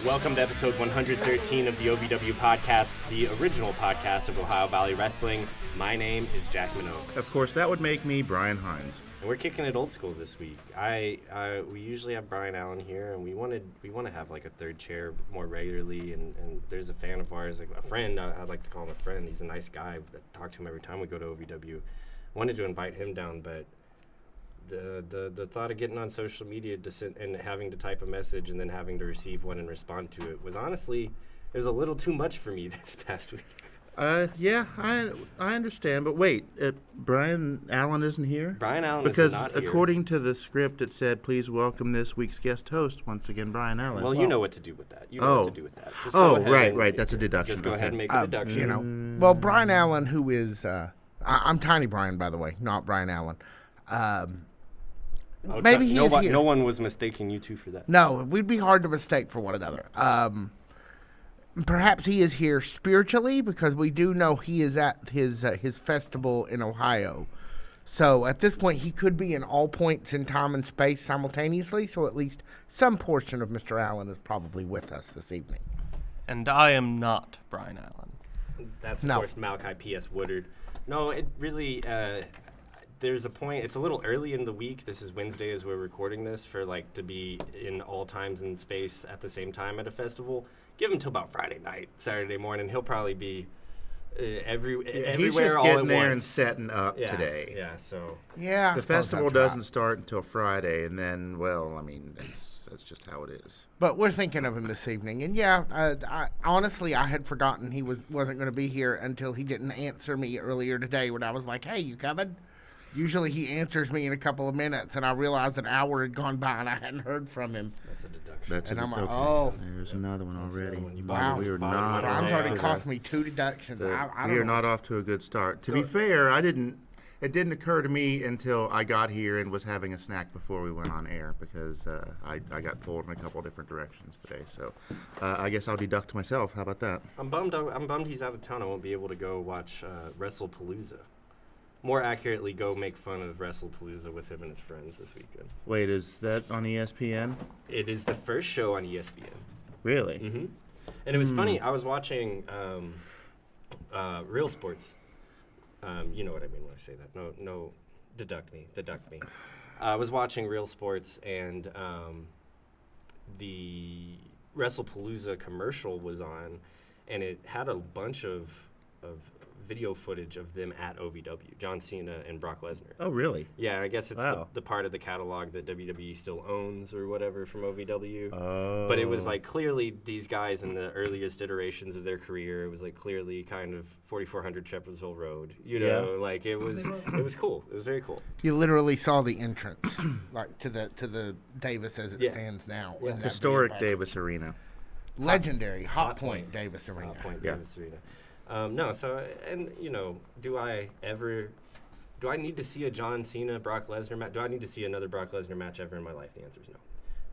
Welcome to episode 113 of the OVW podcast, the original podcast of Ohio Valley Wrestling. My name is Jack Minogues. Of course, that would make me Brian Hines. And we're kicking it old school this week. We usually have Brian Allen here, and we want to have like a third chair more regularly. And there's a fan of ours, like a friend. I'd like to call him a friend. He's a nice guy. I talk to him every time we go to OVW. Wanted to invite him down, but the thought of getting on social media and having to type a message and then having to receive one and respond to it was honestly, it was a little too much for me this past week. Yeah, I understand, but wait, Brian Allen isn't here? Brian Allen because is not here. According to the script, it said, please welcome this week's guest host, once again, Brian Allen. Well, you know what to do with that. You know what to do with that. Just go ahead right, that's a deduction. Just go ahead and make a deduction. Well, Brian Allen, who is, I'm Tiny Brian, by the way, not Brian Allen. Maybe he is here. No one was mistaking you two for that. No, we'd be hard to mistake for one another. Perhaps he is here spiritually because we do know he is at his festival in Ohio. So at this point, he could be in all points in time and space simultaneously. So at least some portion of Mr. Allen is probably with us this evening. And I am not Brian Allen. That's, of course, Malachi P.S. Woodard. No, it really... there's a point, it's a little early in the week. This is Wednesday as we're recording this for to be in all times and space at the same time at a festival. Give him till about Friday night, Saturday morning. He'll probably be everywhere he's just all getting at there once. and setting up today. Yeah, so. Yeah, the festival doesn't start until Friday, and then, well, I mean, that's just how it is. But we're thinking of him this evening, and honestly, I had forgotten he wasn't going to be here until he didn't answer me earlier today when I was like, "Hey, you coming?" Usually he answers me in a couple of minutes, and I realized an hour had gone by and I hadn't heard from him. That's a deduction. I'm like, oh. There's another one already. Wow. We are not. Brian's already cost me 2 deductions. We are not off to a good start. To be fair, it didn't occur to me until I got here and was having a snack before we went on air because I got pulled in a couple different directions today. So I guess I'll deduct myself. How about that? I'm bummed he's out of town. I won't be able to go watch WrestlePalooza. More accurately, go make fun of WrestlePalooza with him and his friends this weekend. Wait, is that on ESPN? It is the first show on ESPN. Really? Mm-hmm. And it was funny. I was watching Real Sports. You know what I mean when I say that. No, deduct me. I was watching Real Sports, and the WrestlePalooza commercial was on, and it had a bunch of video footage of them at OVW, John Cena and Brock Lesnar. Oh, really? Yeah, I guess it's Wow. the part of the catalog that WWE still owns or whatever from OVW. Oh. But it was clearly these guys in the earliest iterations of their career. It was clearly kind of 4400 Shepherd's Hill Road. You know, it was cool. It was very cool. You literally saw the entrance, to the Davis as it stands now. Yeah. in that Historic video Davis Arena. Legendary Hot Point Davis Arena. Hot Point Davis Arena. No, so, and, do I need to see a John Cena, Brock Lesnar match? Do I need to see another Brock Lesnar match ever in my life? The answer is no.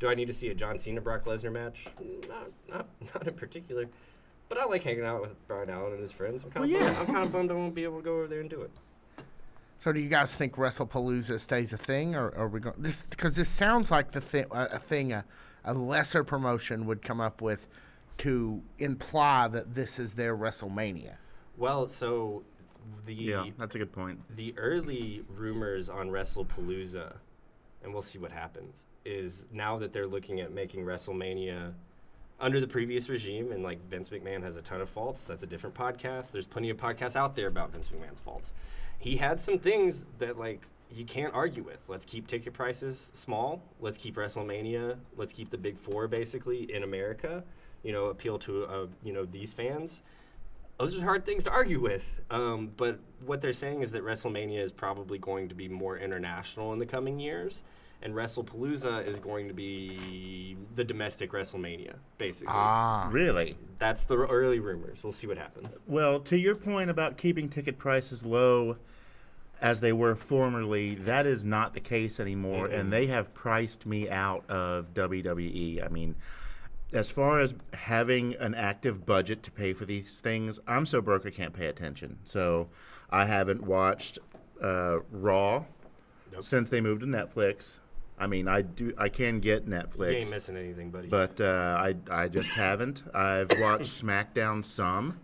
Do I need to see a John Cena, Brock Lesnar match? Not in particular. But I like hanging out with Brian Allen and his friends. I'm kind of bummed I won't be able to go over there and do it. So do you guys think WrestlePalooza stays a thing, or are we going this? Because this sounds like a lesser promotion would come up with to imply that this is their WrestleMania. Well, so that's a good point. The early rumors on WrestlePalooza, and we'll see what happens, is now that they're looking at making WrestleMania under the previous regime, and Vince McMahon has a ton of faults. That's a different podcast. There's plenty of podcasts out there about Vince McMahon's faults. He had some things that you can't argue with. Let's keep ticket prices small. Let's keep WrestleMania. Let's keep the big four basically in America. Appeal to these fans. Those are hard things to argue with. But what they're saying is that WrestleMania is probably going to be more international in the coming years, and WrestlePalooza is going to be the domestic WrestleMania, basically. Ah, really? That's the early rumors. We'll see what happens. Well, to your point about keeping ticket prices low as they were formerly, that is not the case anymore, and they have priced me out of WWE. I mean, as far as having an active budget to pay for these things, I'm so broke I can't pay attention. So I haven't watched Raw since they moved to Netflix. I mean, I can get You ain't Netflix, missing anything, buddy. but I just haven't. I've watched SmackDown some.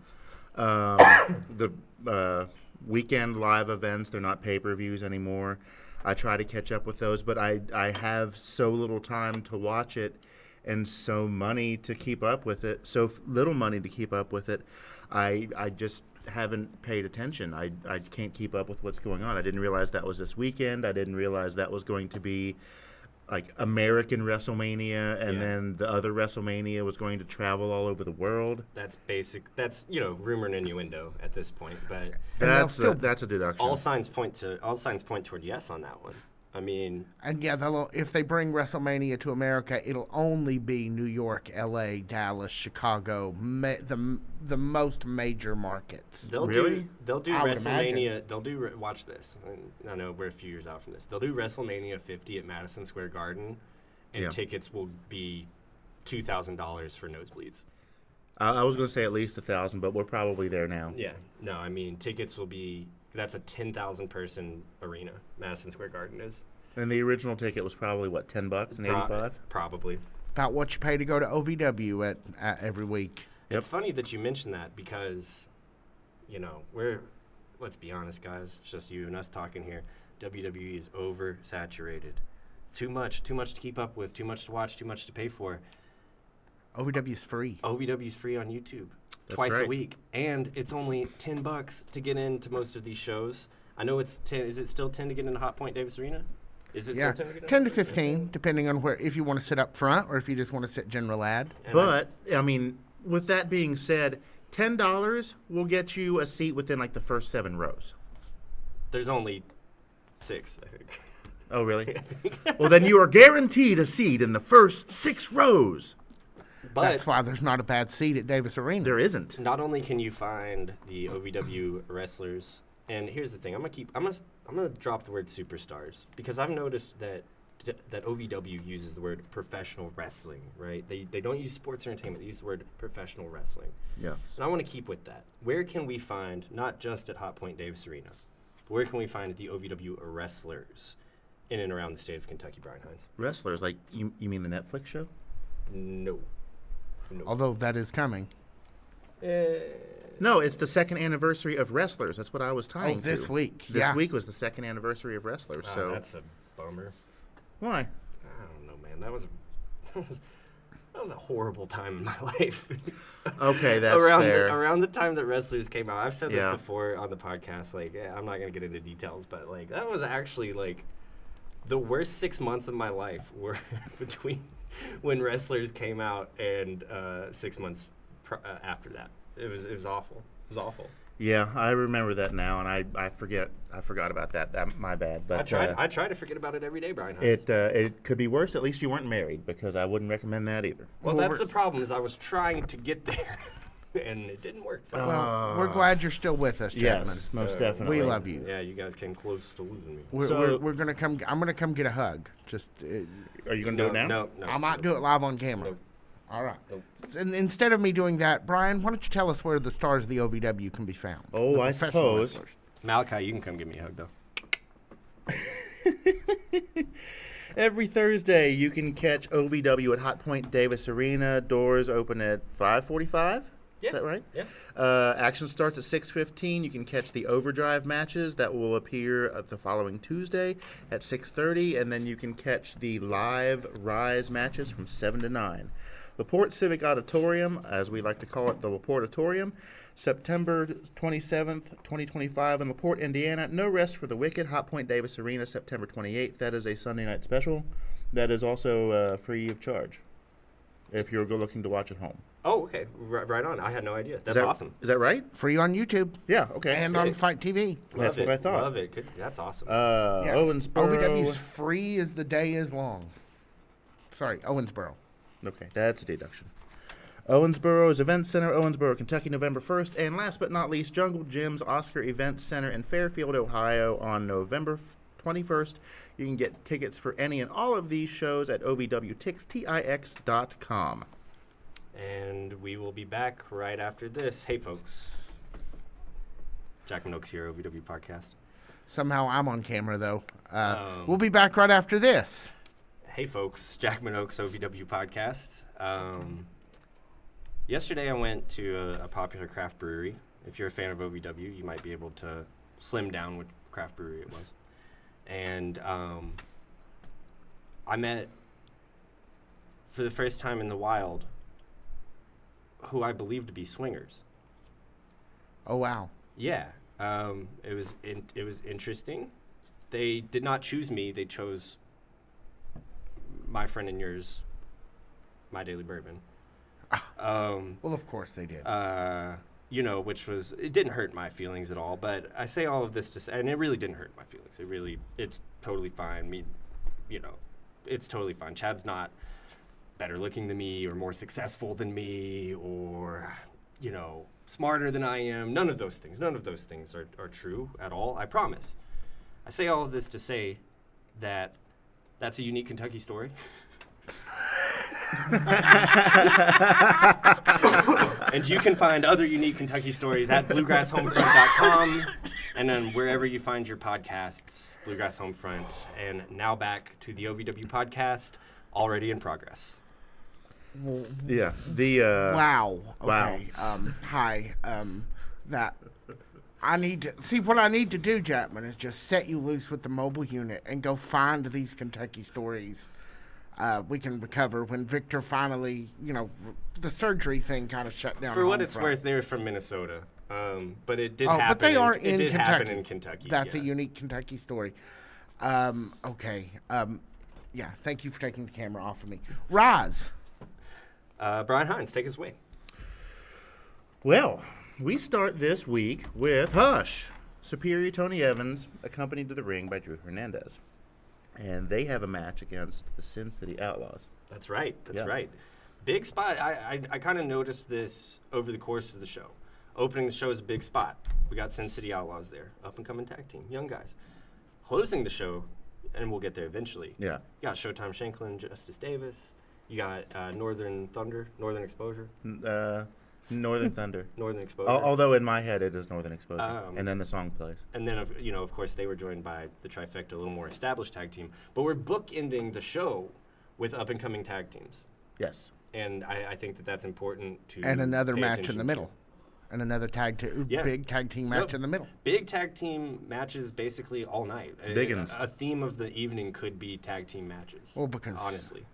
The weekend live events, they're not pay-per-views anymore. I try to catch up with those, but I have so little time to watch it and so money to keep up with it, little money to keep up with it. I just haven't paid attention. I can't keep up with what's going on. I didn't realize that was this weekend. I didn't realize that was going to be like American WrestleMania, and then the other WrestleMania was going to travel all over the world. That's basic. That's rumor and innuendo at this point, but That's a deduction. all signs point toward yes on that one. I mean, And yeah, if they bring WrestleMania to America, it'll only be New York, L.A., Dallas, Chicago, the most major markets. they'll Really? do I would WrestleMania. They'll do watch this. I know we're a few years out from this. They'll do WrestleMania 50 at Madison Square Garden, and tickets will be $2,000 for nosebleeds. I was going to say at least 1,000, but we're probably there now. Yeah, no, I mean tickets will be. That's a 10,000 person arena. Madison Square Garden is. And the original ticket was probably what, $10 and 85? Probably. About what you pay to go to OVW at every week. Yep. It's funny that you mentioned that because, let's be honest, guys. It's just you and us talking here. WWE is oversaturated. Too much to keep up with. Too much to watch. Too much to pay for. OVW's free. OVW's free on YouTube That's twice right. a week, and it's only $10 to get into most of these shows. I know it's 10. Is it still 10 to get into Hot Point Davis Arena? Is it Yeah, still 10 to get 10 to into? 15, depending on if you want to sit up front or if you just want to sit general ad. And But, I mean, with that being said, $10 will get you a seat within like the first 7 rows. there's only 6, I think. Oh, really? Well, then you are guaranteed a seat in the first 6 rows. But That's why there's not a bad seat at Davis Arena. There isn't. not only can you find the OVW wrestlers, and here's the thing: I'm gonna drop the word superstars because I've noticed that OVW uses the word professional wrestling, right? They don't use sports or entertainment; they use the word professional wrestling. Yeah. And I want to keep with that. Where can we find, not just at Hot Point Davis Arena, but where can we find the OVW wrestlers in and around the state of Kentucky, Brian Hines? Wrestlers, like, you mean the Netflix show? No. Although that is coming. No, it's the 2nd anniversary of Wrestlers. That's what I was tying to. This week. This yeah. week was the 2nd anniversary of Wrestlers. So That's a bummer. why? I don't know, man. That was a horrible time in my life. Okay, that's around fair. around the time that Wrestlers came out. I've said this Yeah. before on the podcast. Like, I'm not gonna get into details, but like that was actually like the worst 6 months of my life were between when Wrestlers came out and 6 months after that. It was awful. It was awful. Yeah, I remember that now, and I forgot about that. That my bad. But I try to forget about it every day, Brian Hines. it could be worse. At least you weren't married, because I wouldn't recommend that either. Well, that's the problem. Is I was trying to get there, and it didn't work. Well, we're glad you're still with us, Chapman. Yes, most definitely. We love you. Yeah, you guys came close to losing me. We're gonna come. I'm gonna come get a hug. Just. Are you gonna do it now? No. I might do it live on camera. Nope. All right. Nope. And instead of me doing that, Brian, why don't you tell us where the stars of the OVW can be found? Oh, The I professional suppose. wrestlers. Malachi, you can come give me a hug though. Every Thursday, you can catch OVW at Hot Point Davis Arena. Doors open at 5:45. Yeah. Is that right? Yeah. Action starts at 6:15. You can catch the Overdrive matches that will appear the following Tuesday at 6:30, and then you can catch the live Rise matches from 7 to 9. LaPorte Civic Auditorium, as we like to call it, the LaPorte Auditorium, September 27th, 2025 in LaPorte, Indiana. No Rest for the Wicked, Hot Point Davis Arena, September 28th. That is a Sunday night special. That is also free of charge if you're looking to watch at home. Oh, okay. Right on. I had no idea. That's Is that, awesome. Is that right? Free on YouTube Yeah, okay. and on Sick. Fight TV. That's Love what it. I thought. Love it. Good. That's awesome. Yeah. Owensboro. OVW's free as the day is long. Sorry, Owensboro. Okay, that's a deduction. Owensboro's Event Center, Owensboro, Kentucky, November 1st. And last but not least, Jungle Jim's Oscar Event Center in Fairfield, Ohio on November 21st. You can get tickets for any and all of these shows at ovwtix.com. And we will be back right after this. Hey, folks. Jack Minogue's here, OVW Podcast. Somehow I'm on camera, though. Oh. We'll be back right after this. Hey folks, Jack Minogue's OVW podcast. Yesterday I went to a popular craft brewery. If you're a fan of OVW, you might be able to slim down which craft brewery it was. And I met, for the first time in the wild, who I believe to be swingers. Oh, wow. Yeah, it was interesting. They did not choose me. They chose my friend and yours, My Daily Bourbon. Well, of course they did. Which was, it didn't hurt my feelings at all. But I say all of this to say, and it really didn't hurt my feelings. It's totally fine. It's totally fine. Chad's not better looking than me or more successful than me or, smarter than I am. None of those things. None of those things are true at all. I promise. I say all of this to say that that's a unique Kentucky story. And you can find other unique Kentucky stories at bluegrasshomefront.com and then wherever you find your podcasts, Bluegrass Homefront. And now back to the OVW podcast, already in progress. Yeah. Wow. Wow. Okay. Hi. That I need to see. What I need to do, Jackman, is just set you loose with the mobile unit and go find these Kentucky stories. We can recover when Victor finally, the surgery thing kind of shut down. For what it's worth, they're from Minnesota, but it did Oh, happen. but they are in it did Kentucky. happen in Kentucky. That's yeah. a unique Kentucky story. Okay. Yeah. Thank you for taking the camera off of me. Roz. Brian Hines, take us away. Well, we start this week with Hush, Superior Tony Evans, accompanied to the ring by Drew Hernandez. And they have a match against the Sin City Outlaws. That's right. That's Yeah. right. Big spot. I kind of noticed this over the course of the show. Opening the show is a big spot. We got Sin City Outlaws there, up-and-coming tag team, young guys. Closing the show, and we'll get there eventually. Yeah. You got Showtime Shanklin, Justice Davis. You got Northern Exposure. Northern Thunder. Northern Exposure. Although in my head it is Northern Exposure. Um, and then the song plays. And then, of course, they were joined by the Trifecta, a little more established tag team. But we're bookending the show with up-and-coming tag teams. Yes. And I think that that's important to And another pay match in attention the to. middle. And another big tag team match Yep. in the middle. Big tag team matches basically all night. Biggins. A theme of the evening could be tag team matches. Well, because honestly,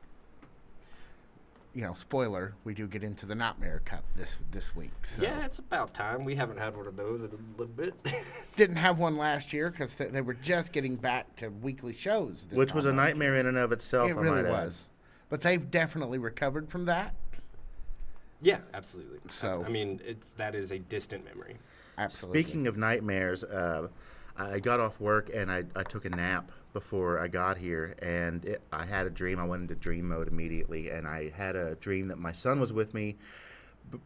spoiler, we do get into the Nightmare Cup this week. So. yeah, it's about time. We haven't had one of those in a little bit. Didn't have one last year because they were just getting back to weekly shows. Which was a nightmare in and of itself. It really was. But they've definitely recovered from that. Yeah, absolutely. So I mean, that is a distant memory. Absolutely. Speaking of nightmares, I got off work and I took a nap before I got here, and I had a dream. I went into dream mode immediately, and I had a dream that my son was with me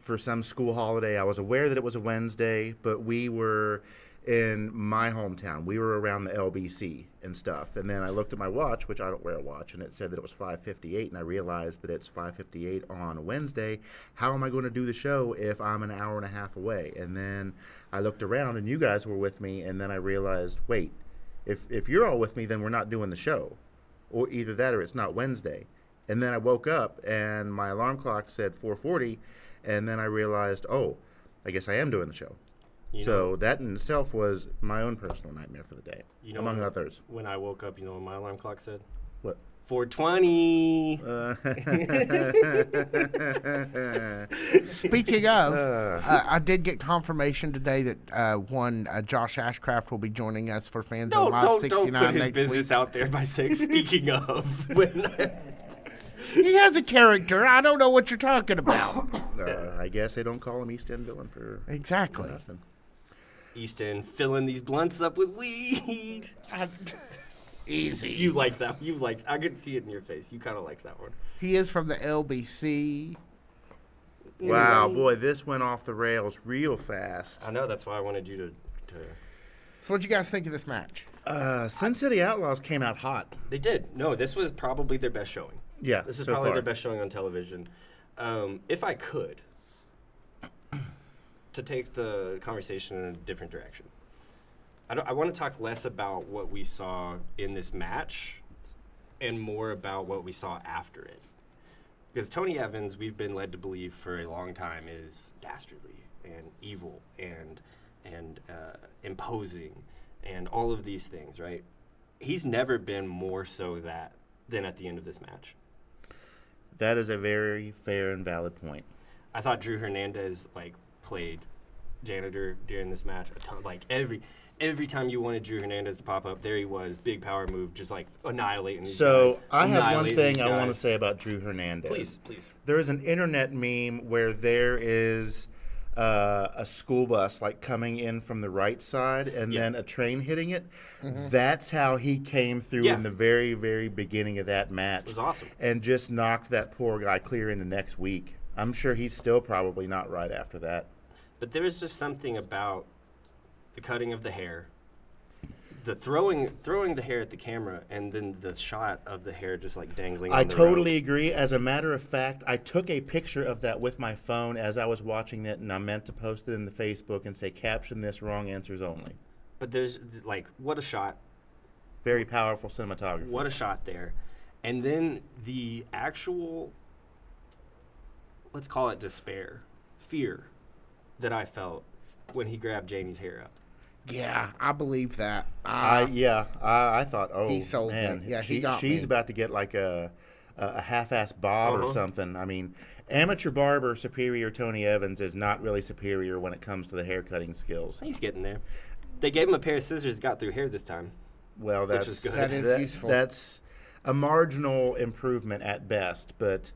for some school holiday. I was aware that it was a Wednesday, but we were in my hometown. We were around the LBC and stuff, and then I looked at my watch, which I don't wear a watch, and it said that it was 5:58, and I realized that it's 5:58 on a Wednesday. How am I going to do the show if I'm an hour and a half away? And then I looked around, and you guys were with me, and then I realized, wait, if you're all with me, then we're not doing the show, or either that or it's not Wednesday. And then I woke up, and my alarm clock said 4:40, and then I realized, oh, I guess I am doing the show. So that in itself was my own personal nightmare for the day, among others. When I woke up, what my alarm clock said? What? 4:20. Speaking of, I did get confirmation today that Josh Ashcraft will be joining us for Fans on Live 69 don't put his next business week. out there by saying, speaking of. He has a character. I don't know what you're talking about. I guess they don't call him East End villain for Exactly. nothing. East End filling these blunts up with weed. Easy. You like that. I could see it in your face. You kind of liked that one. He is from the LBC. Wow, boy, this went off the rails real fast. I know. That's why I wanted you to. So what'd you guys think of this match? Sin City Outlaws came out hot. They did. No, this was probably their best showing. Yeah, This is so probably far. their best showing on television. If I could, to take the conversation in a different direction, I want to talk less about what we saw in this match and more about what we saw after it. Because Tony Evans, we've been led to believe for a long time, is dastardly and evil and imposing and all of these things, right? He's never been more so that than at the end of this match. That is a very fair and valid point. I thought Drew Hernandez played janitor during this match a ton. Every time you wanted Drew Hernandez to pop up, there he was, big power move, just annihilating these guys. So I have one annihilating thing these I want to guys. say about Drew Hernandez. Please. There is an internet meme where there is a school bus coming in from the right side and then a train hitting it. Mm-hmm. That's how he came through in the very, very beginning of that match. It was awesome. And just knocked that poor guy clear into next week. I'm sure he's still probably not right after that. But there was just something about the cutting of the hair, the throwing the hair at the camera, and then the shot of the hair just dangling. I on the totally rope. agree. As a matter of fact, I took a picture of that with my phone as I was watching it, and I meant to post it in the Facebook and say, caption this, wrong answers only. But there's what a shot. Very powerful cinematography. What a shot there. And then the actual, let's call it despair, fear that I felt when he grabbed Janie's hair up. Yeah, I believe that. I thought, oh, he sold man, me. Yeah, he got she's me. about to get a half-ass bob or something. I mean, amateur barber superior Tony Evans is not really superior when it comes to the haircutting skills. He's getting there. They gave him a pair of scissors, got through hair this time. Well, which is good. That is useful. That's a marginal improvement at best, but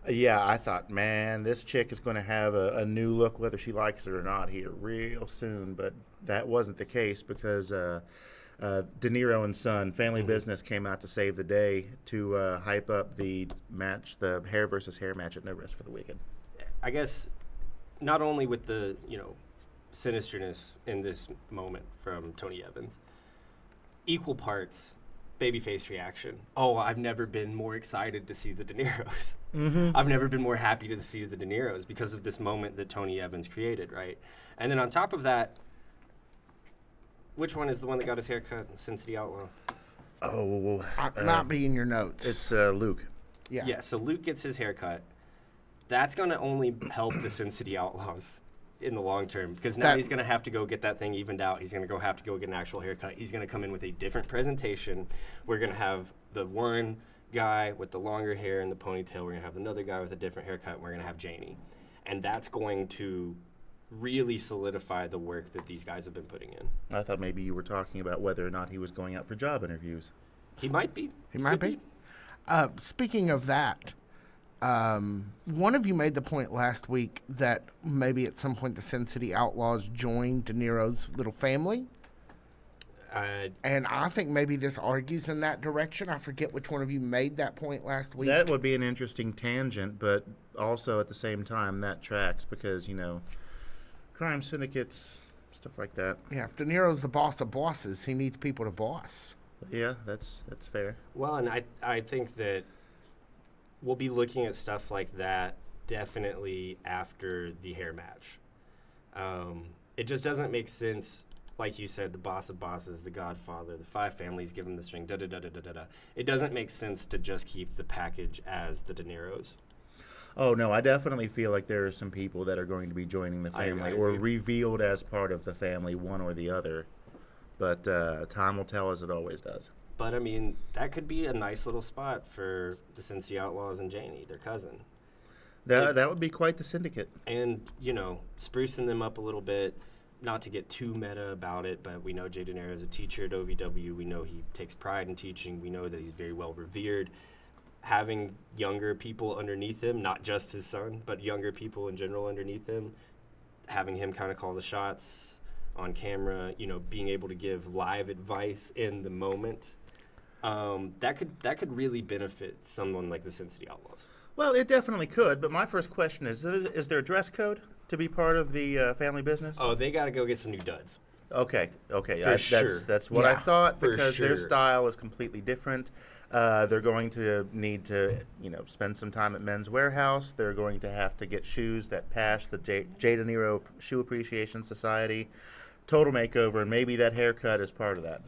yeah, I thought, man, this chick is going to have a new look, whether she likes it or not, here real soon. But that wasn't the case because De Niro and Son, Family Business, came out to save the day to hype up the match, the hair versus hair match at No Rest for the Wicked. I guess not only with the sinisterness in this moment from Tony Evans, equal parts babyface reaction. Oh, I've never been more excited to see the De Niros. Mm-hmm. I've never been more happy to see the De Niros because of this moment that Tony Evans created, right? And then on top of that, which one is the one that got his hair cut in Sin City Outlaw? Oh, might be in your notes. It's Luke. Yeah, so Luke gets his hair cut. That's going to only help the Sin City Outlaws in the long term because now he's going to have to go get that thing evened out. He's going to have to go get an actual haircut. He's going to come in with a different presentation. We're going to have the one guy with the longer hair and the ponytail. We're going to have another guy with a different haircut. And we're going to have Janie. And that's going to really solidify the work that these guys have been putting in. I thought maybe you were talking about whether or not he was going out for job interviews. He might be. He might be. Speaking of that, one of you made the point last week that maybe at some point the Sin City Outlaws joined De Niro's little family. And I think maybe this argues in that direction. I forget which one of you made that point last week. That would be an interesting tangent, but also at the same time that tracks because, crime syndicates, stuff like that. Yeah, if De Niro's the boss of bosses, he needs people to boss. Yeah, that's fair. Well, and I think that we'll be looking at stuff like that definitely after the hair match. It just doesn't make sense, like you said, the boss of bosses, the Godfather, the five families give him the string, da-da-da-da-da-da. It doesn't make sense to just keep the package as the De Niros. Oh, no, I definitely feel like there are some people that are going to be joining the family or revealed as part of the family, one or the other. But time will tell, as it always does. But, I mean, that could be a nice little spot for the Sin City Outlaws and Janie, their cousin. That would be quite the syndicate. And, sprucing them up a little bit, not to get too meta about it, but we know Jay De Niro is a teacher at OVW. We know he takes pride in teaching. We know that he's very well revered. Having younger people underneath him, not just his son, but younger people in general underneath him, having him kind of call the shots on camera, being able to give live advice in the moment, that could really benefit someone like the Sin City Outlaws. Well, it definitely could, but my first question is there a dress code to be part of the family business? Oh, they got to go get some new duds. Okay. Sure. That's what I thought because sure. Their style is completely different. They're going to need to, spend some time at Men's Warehouse. They're going to have to get shoes that pass the Jay De Niro Shoe Appreciation Society total makeover, and maybe that haircut is part of that.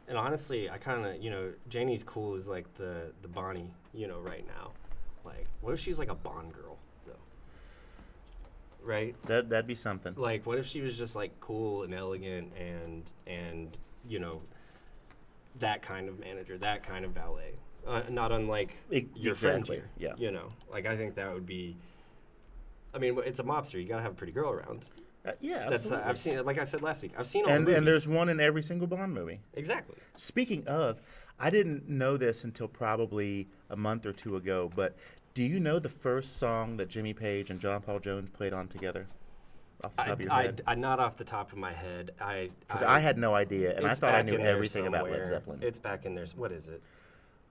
And honestly, I kind of, Janie's cool is like the Bonnie, right now. Like, what if she's like a Bond girl, though? Right? That'd be something. Like, what if she was just like cool and elegant and that kind of manager, that kind of valet, not unlike your friend Exactly, here. yeah. Like I think that would be. I mean, it's a mobster. You gotta have a pretty girl around. Yeah, That's absolutely. I've seen. Like I said last week, I've seen all and the movies. and there's one in every single Bond movie. Exactly. Speaking of, I didn't know this until probably a month or two ago, but do you know the first song that Jimmy Page and John Paul Jones played on together? Off the top of your head? I not off the top of my head. Because I had no idea, and I it's thought I back knew in there everything about Led somewhere. Zeppelin. It's back in there. What is it?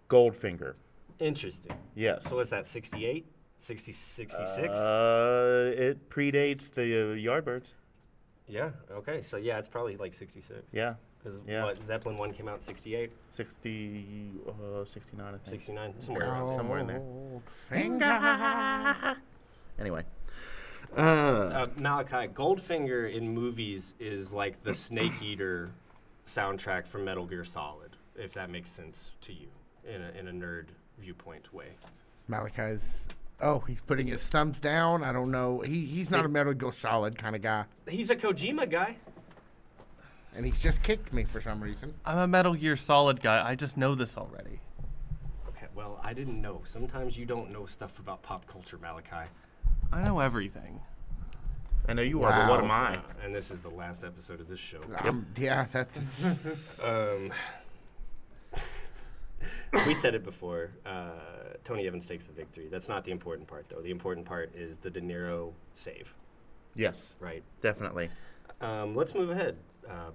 Goldfinger. Interesting. Yes. So what's that? 68? 60, 66? It predates the Yardbirds. Yeah. Okay. So yeah, it's probably like 66. Yeah. Because Yeah. what Zeppelin 1 came out in 68, 69, I think. 69, somewhere around. Somewhere in there. Goldfinger. Anyway. Malachi, Goldfinger in movies is like the Snake Eater soundtrack from Metal Gear Solid, if that makes sense to you in a nerd viewpoint way. Malachi's. Oh, he's putting his thumbs down. I don't know. He's not a Metal Gear Solid kind of guy, He's a Kojima guy. and he's just kicked me for some reason. I'm a Metal Gear Solid guy. I just know this already. Okay, well, I didn't know. Sometimes you don't know stuff about pop culture, Malachi. I know everything. I know you are, but what am I? And this is the last episode of this show. Yeah, that's. We said it before. Tony Evans takes the victory. That's not the important part, though. The important part is the De Niro save, Yes, right? definitely. Let's move ahead,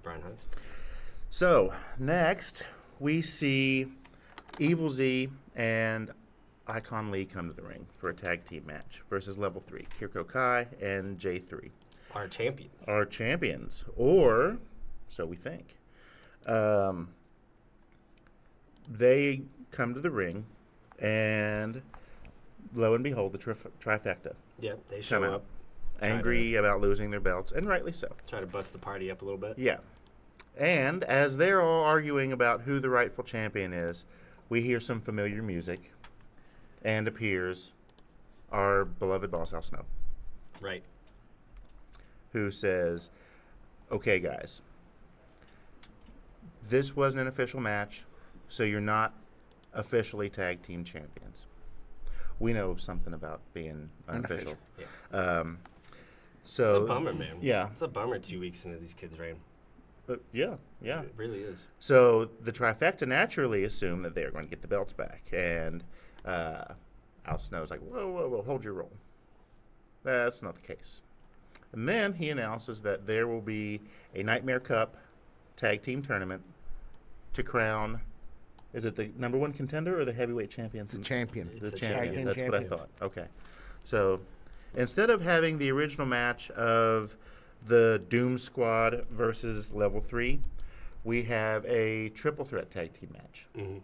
Brian Hunt. So, next, we see Evil Z and Icon Lee come to the ring for a tag team match versus Level 3, Kirko Kai and J3. Our champions. Our champions, or so we think. They come to the ring, and lo and behold, the trifecta. Yep, they show Come out. up. Angry about losing their belts, and rightly so. Try to bust the party up a little bit. Yeah. And as they're all arguing about who the rightful champion is, we hear some familiar music, and appears our beloved boss, Al Snow, Right. who says, okay, guys, this wasn't an official match, so you're not officially tag team champions. We know something about being unofficial. Yeah. So It's a bummer, man. Yeah. It's a bummer 2 weeks into these kids' reign. Yeah. It really is. So the trifecta naturally assume that they're going to get the belts back, and Al Snow's like, whoa, hold your roll. That's not the case. And then he announces that there will be a Nightmare Cup tag team tournament to crown, is it the number one contender or the heavyweight champions? The champion. The It's a champions. champion. That's what I Champions. thought. Okay. So instead of having the original match of the Doom Squad versus Level 3, we have a triple threat tag team match. Mm-hmm.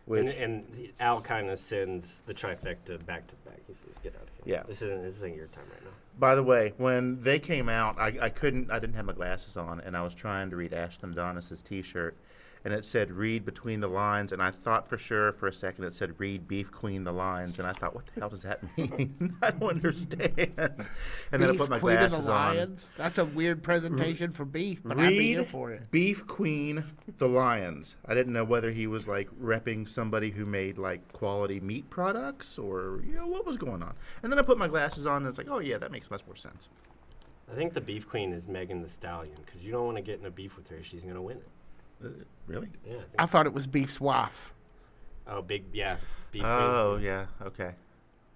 Which, And Al kind of sends the trifecta back to back. He says, "Get out of here. Yeah. This isn't your time right now." by the way, when they came out, I didn't have my glasses on, and I was trying to read Ashton Adonis's T-shirt, and it said "Read between the lines," and I thought for sure for a second it said "Read Beef Queen the lines," and I thought, what the hell does that mean? I don't understand. And then I put my Queen of the glasses on. Lions. That's a weird presentation for beef, but I'd be here Read for it. Beef Queen the Lions. I didn't know whether he was like repping somebody who made like quality meat products or what was going on. And then I put my glasses on and it's like, oh yeah, that makes much more sense. I think the beef queen is Megan the Stallion because you don't want to get in a beef with her. She's gonna win it. Really? Yeah. I think I thought it was Beef's wife. Oh, beef Oh queen. yeah, okay.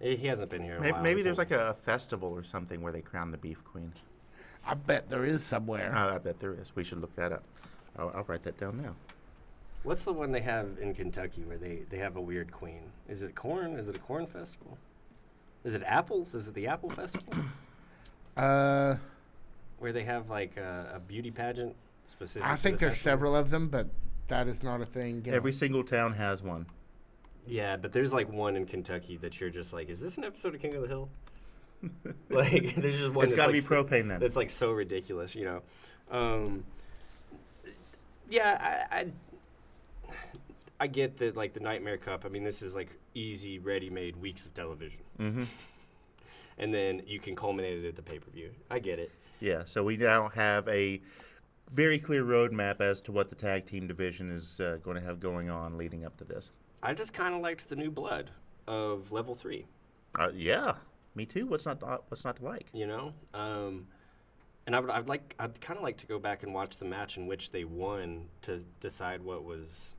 He hasn't been here in a while. Maybe I there's think. like a festival or something where they crown the Beef Queen. I bet there is somewhere. I bet there is. We should look that up. I'll write that down now. What's the one they have in Kentucky where they have a weird queen? Is it corn? Is it a corn festival? Is it apples? Is it the apple festival? Where they have like a beauty pageant specific. I to think the there's festival? several of them, but that is not a thing. You know. Every single town has one. Yeah, but there's like one in Kentucky that you're just like, is this an episode of King of the Hill? Like, there's just one. It's got to that's be like propane then. That's like so ridiculous, Yeah, I get that, like, the Nightmare Cup, I mean, this is, like, easy, ready-made weeks of television. Mm-hmm. And then you can culminate it at the pay-per-view. I get it. Yeah, so we now have a very clear roadmap as to what the tag team division is going to have going on leading up to this. I just kind of liked the new blood of Level 3. Yeah, me too. What's not to like? You know? And I'd kind of like to go back and watch the match in which they won to decide what was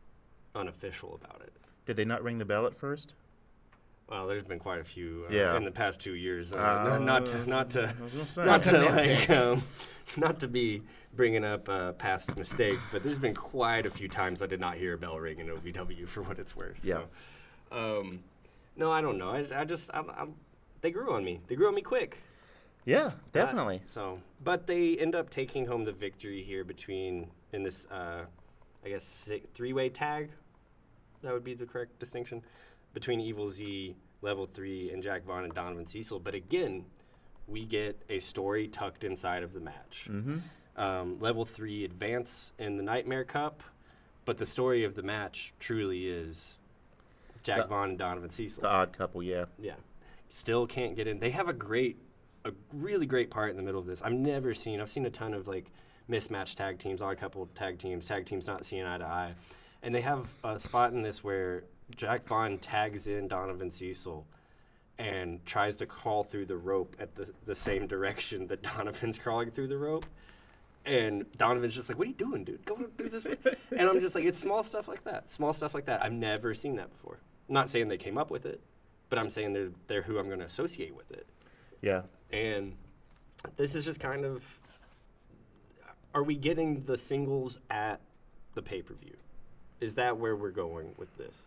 unofficial about it. Did they not ring the bell at first? Well, there's been quite a few Yeah. in the past 2 years. I Not to be bringing up past mistakes, but there's been quite a few times I did not hear a bell ring in OVW for what it's worth. Yeah. So, no, I don't know. I they grew on me. They grew on me quick. Yeah, definitely. But they end up taking home the victory here in this, I guess, three-way tag. That would be the correct distinction between Evil Z, Level 3, and Jack Vaughn and Donovan Cecil. But again, we get a story tucked inside of the match. Mm-hmm. Level 3 advance in the Nightmare Cup, but the story of the match truly is Jack Vaughn and Donovan Cecil. The odd couple, yeah. Yeah. Still can't get in. They have a really great part in the middle of this. I've seen a ton of, like, mismatched tag teams, odd couple tag teams not seeing eye to eye. And they have a spot in this where Jack Vaughn tags in Donovan Cecil and tries to crawl through the rope at the same direction that Donovan's crawling through the rope. And Donovan's just like, what are you doing, dude? Go through this way. And I'm just like, it's small stuff like that. Small stuff like that. I've never seen that before. I'm not saying they came up with it, but I'm saying they're who I'm going to associate with it. Yeah. And this is just kind of, are we getting the singles at the pay-per-view? Is that where we're going with this?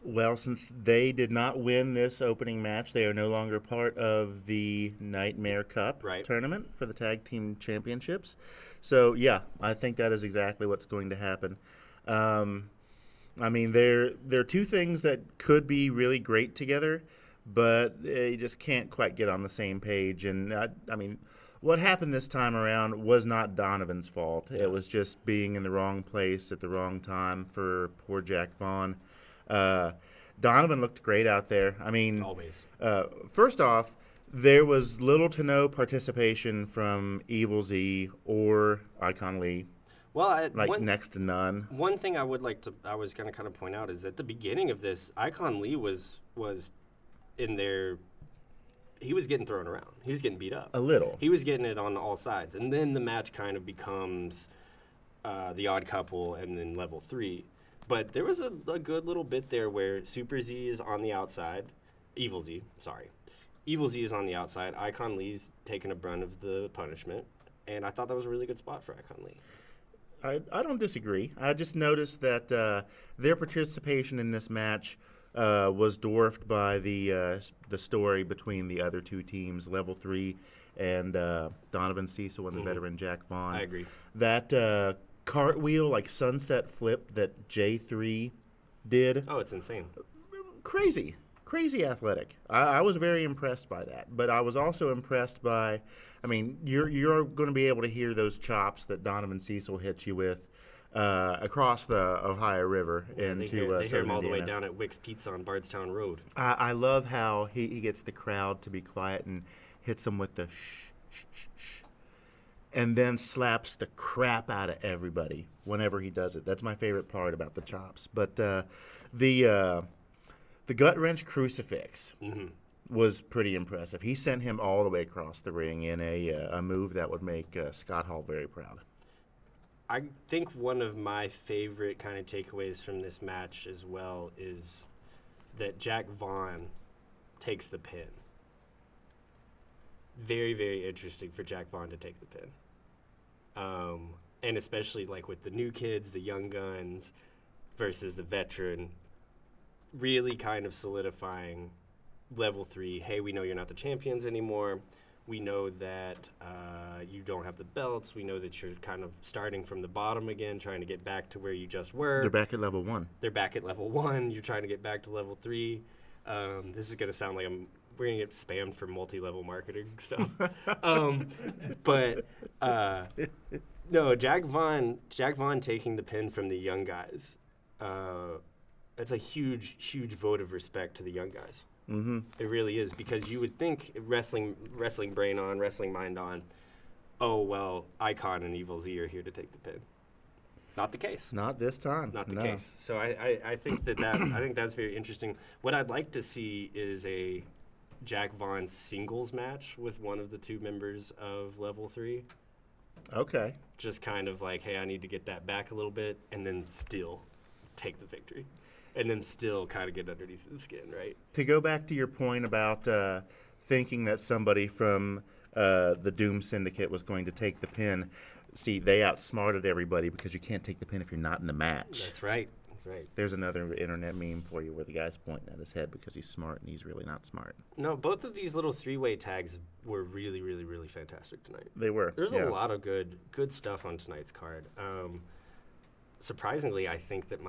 Well, since they did not win this opening match, they are no longer part of the Nightmare Cup tournament for the tag team championships. So, yeah, I think that is exactly what's going to happen. I mean, there are two things that could be really great together, but you just can't quite get on the same page. And, I mean, what happened this time around was not Donovan's fault. It was just being in the wrong place at the wrong time for poor Jack Vaughn. Donovan looked great out there. I mean, always. First off, there was little to no participation from Evil Z or Icon Lee. Well, next to none. One thing I was going to kind of point out is at the beginning of this, Icon Lee was in there. He was getting thrown around. He was getting beat up. A little. He was getting it on all sides. And then the match kind of becomes the odd couple and then Level 3. But there was a good little bit there where Super Z is on the outside. Evil Z is on the outside. Icon Lee's taking a brunt of the punishment. And I thought that was a really good spot for Icon Lee. I don't disagree. I just noticed that their participation in this match was dwarfed by the story between the other two teams, Level 3 and Donovan Cecil and the veteran Jack Vaughn. I agree. That cartwheel, like sunset flip that J3 did. Oh, it's insane. Crazy athletic. I was very impressed by that. But I was also impressed by, I mean, you're going to be able to hear those chops that Donovan Cecil hits you with across the Ohio River into they hear him all the way Indiana. down at Wick's Pizza on Bardstown Road. I love how he gets the crowd to be quiet and hits them with the shh, shh, shh, shh, and then slaps the crap out of everybody whenever he does it. That's my favorite part about the chops. But the gut wrench crucifix was pretty impressive. He sent him all the way across the ring in a move that would make Scott Hall very proud. I think one of my favorite kind of takeaways from this match as well is that Jack Vaughn takes the pin. Very, very interesting for Jack Vaughn to take the pin. And especially like with the new kids, the young guns versus the veteran, really kind of solidifying Level 3. Hey, we know you're not the champions anymore. We know that you don't have the belts. We know that you're kind of starting from the bottom again, trying to get back to where you just were. They're back at Level 1. They're back at Level 1. You're trying to get back to Level 3. This is going to sound like we're going to get spammed for multi-level marketing stuff. No, Jack Vaughn taking the pin from the young guys it's a huge vote of respect to the young guys. Mm-hmm. It really is, because you would think wrestling brain on, wrestling mind on, oh, well, Icon and Evil Z are here to take the pin. Not the case. Not this time. Not the No. case. So I think I think that's very interesting. What I'd like to see is a Jack Vaughn singles match with one of the two members of Level 3. Okay. Just kind of like, hey, I need to get that back a little bit, and then still take the victory. And then still kind of get underneath the skin, right? To go back to your point about thinking that somebody from the Doom Syndicate was going to take the pin, see, they outsmarted everybody because you can't take the pin if you're not in the match. That's right. That's right. There's another internet meme for you where the guy's pointing at his head because he's smart and he's really not smart. No, both of these little three-way tags were really, really, really fantastic tonight. They were. There's yeah. a lot of good stuff on tonight's card. Surprisingly, I think that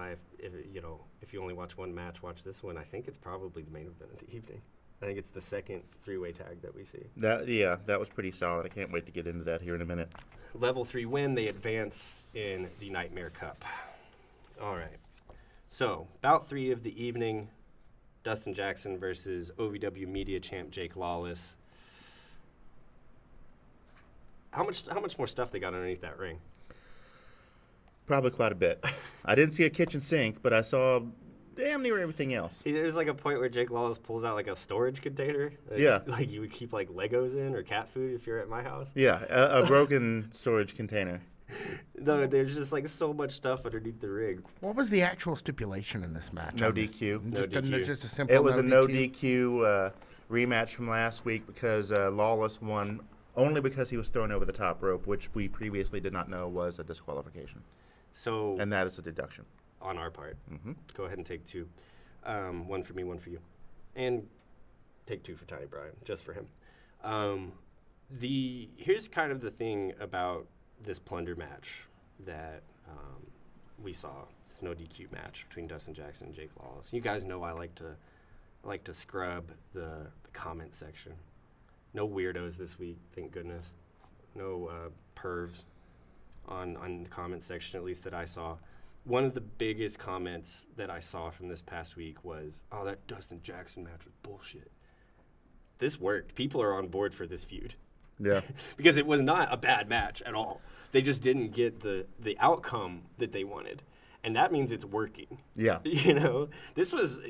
if you only watch one match, watch this one. I think it's probably the main event of the evening. I think it's the second three-way tag that we see. That was pretty solid. I can't wait to get into that here in a minute. Level 3 win, they advance in the Nightmare Cup. All right. So, bout 3 of the evening, Dustin Jackson versus OVW Media Champ Jake Lawless. How much more stuff they got underneath that ring? Probably quite a bit. I didn't see a kitchen sink, but I saw damn near everything else. There's like a point where Jake Lawless pulls out like a storage container. Yeah. Like you would keep like Legos in or cat food if you're at my house. Yeah, a broken storage container. No, there's just like so much stuff underneath the ring. What was the actual stipulation in this match? No DQ. Just a simple. It was a no DQ rematch from last week because Lawless won only because he was thrown over the top rope, which we previously did not know was a disqualification. So, and that is a deduction. On our part. Mm-hmm. Go ahead and take 2. One for me, one for you. And take 2 for Tiny Brian, just for him. Here's kind of the thing about this plunder match that we saw. It's no DQ match between Dustin Jackson and Jake Lawless. You guys know I like to scrub the comment section. No weirdos this week, thank goodness. No pervs on the comment section, at least that I saw. One of the biggest comments that I saw from this past week was, oh, that Dustin Jackson match was bullshit. This worked. People are on board for this feud. Yeah. Because it was not a bad match at all. They just didn't get the outcome that they wanted. And that means it's working. Yeah. This was,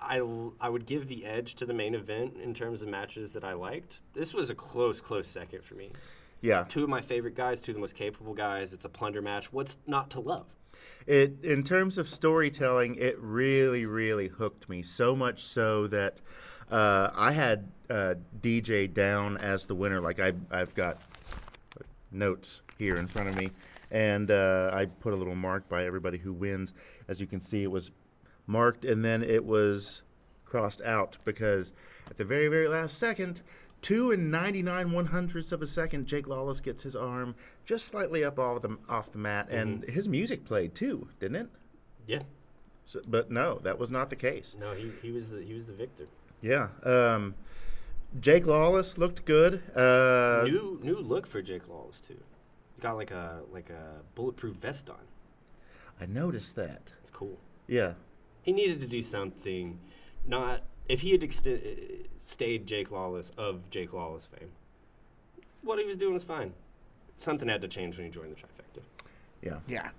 I would give the edge to the main event in terms of matches that I liked. This was a close second for me. Yeah. 2 of my favorite guys, 2 of the most capable guys. It's a plunder match. What's not to love? In terms of storytelling, it really, really hooked me. So much so that I had DJ down as the winner. Like I've got notes here in front of me, and I put a little mark by everybody who wins. As you can see, it was marked, and then it was crossed out because at the very, very last second, 2 99/100ths of a second, Jake Lawless gets his arm just slightly up off the mat, and his music played too, didn't it? Yeah. So, but no, that was not the case. No, he was the victor. Yeah. Jake Lawless looked good. New look for Jake Lawless too. He's got like a bulletproof vest on. I noticed that. It's cool. Yeah. He needed to do something. Not if he had stayed Jake Lawless of Jake Lawless fame. What he was doing was fine. Something had to change when he joined the trifecta. Yeah. Yeah.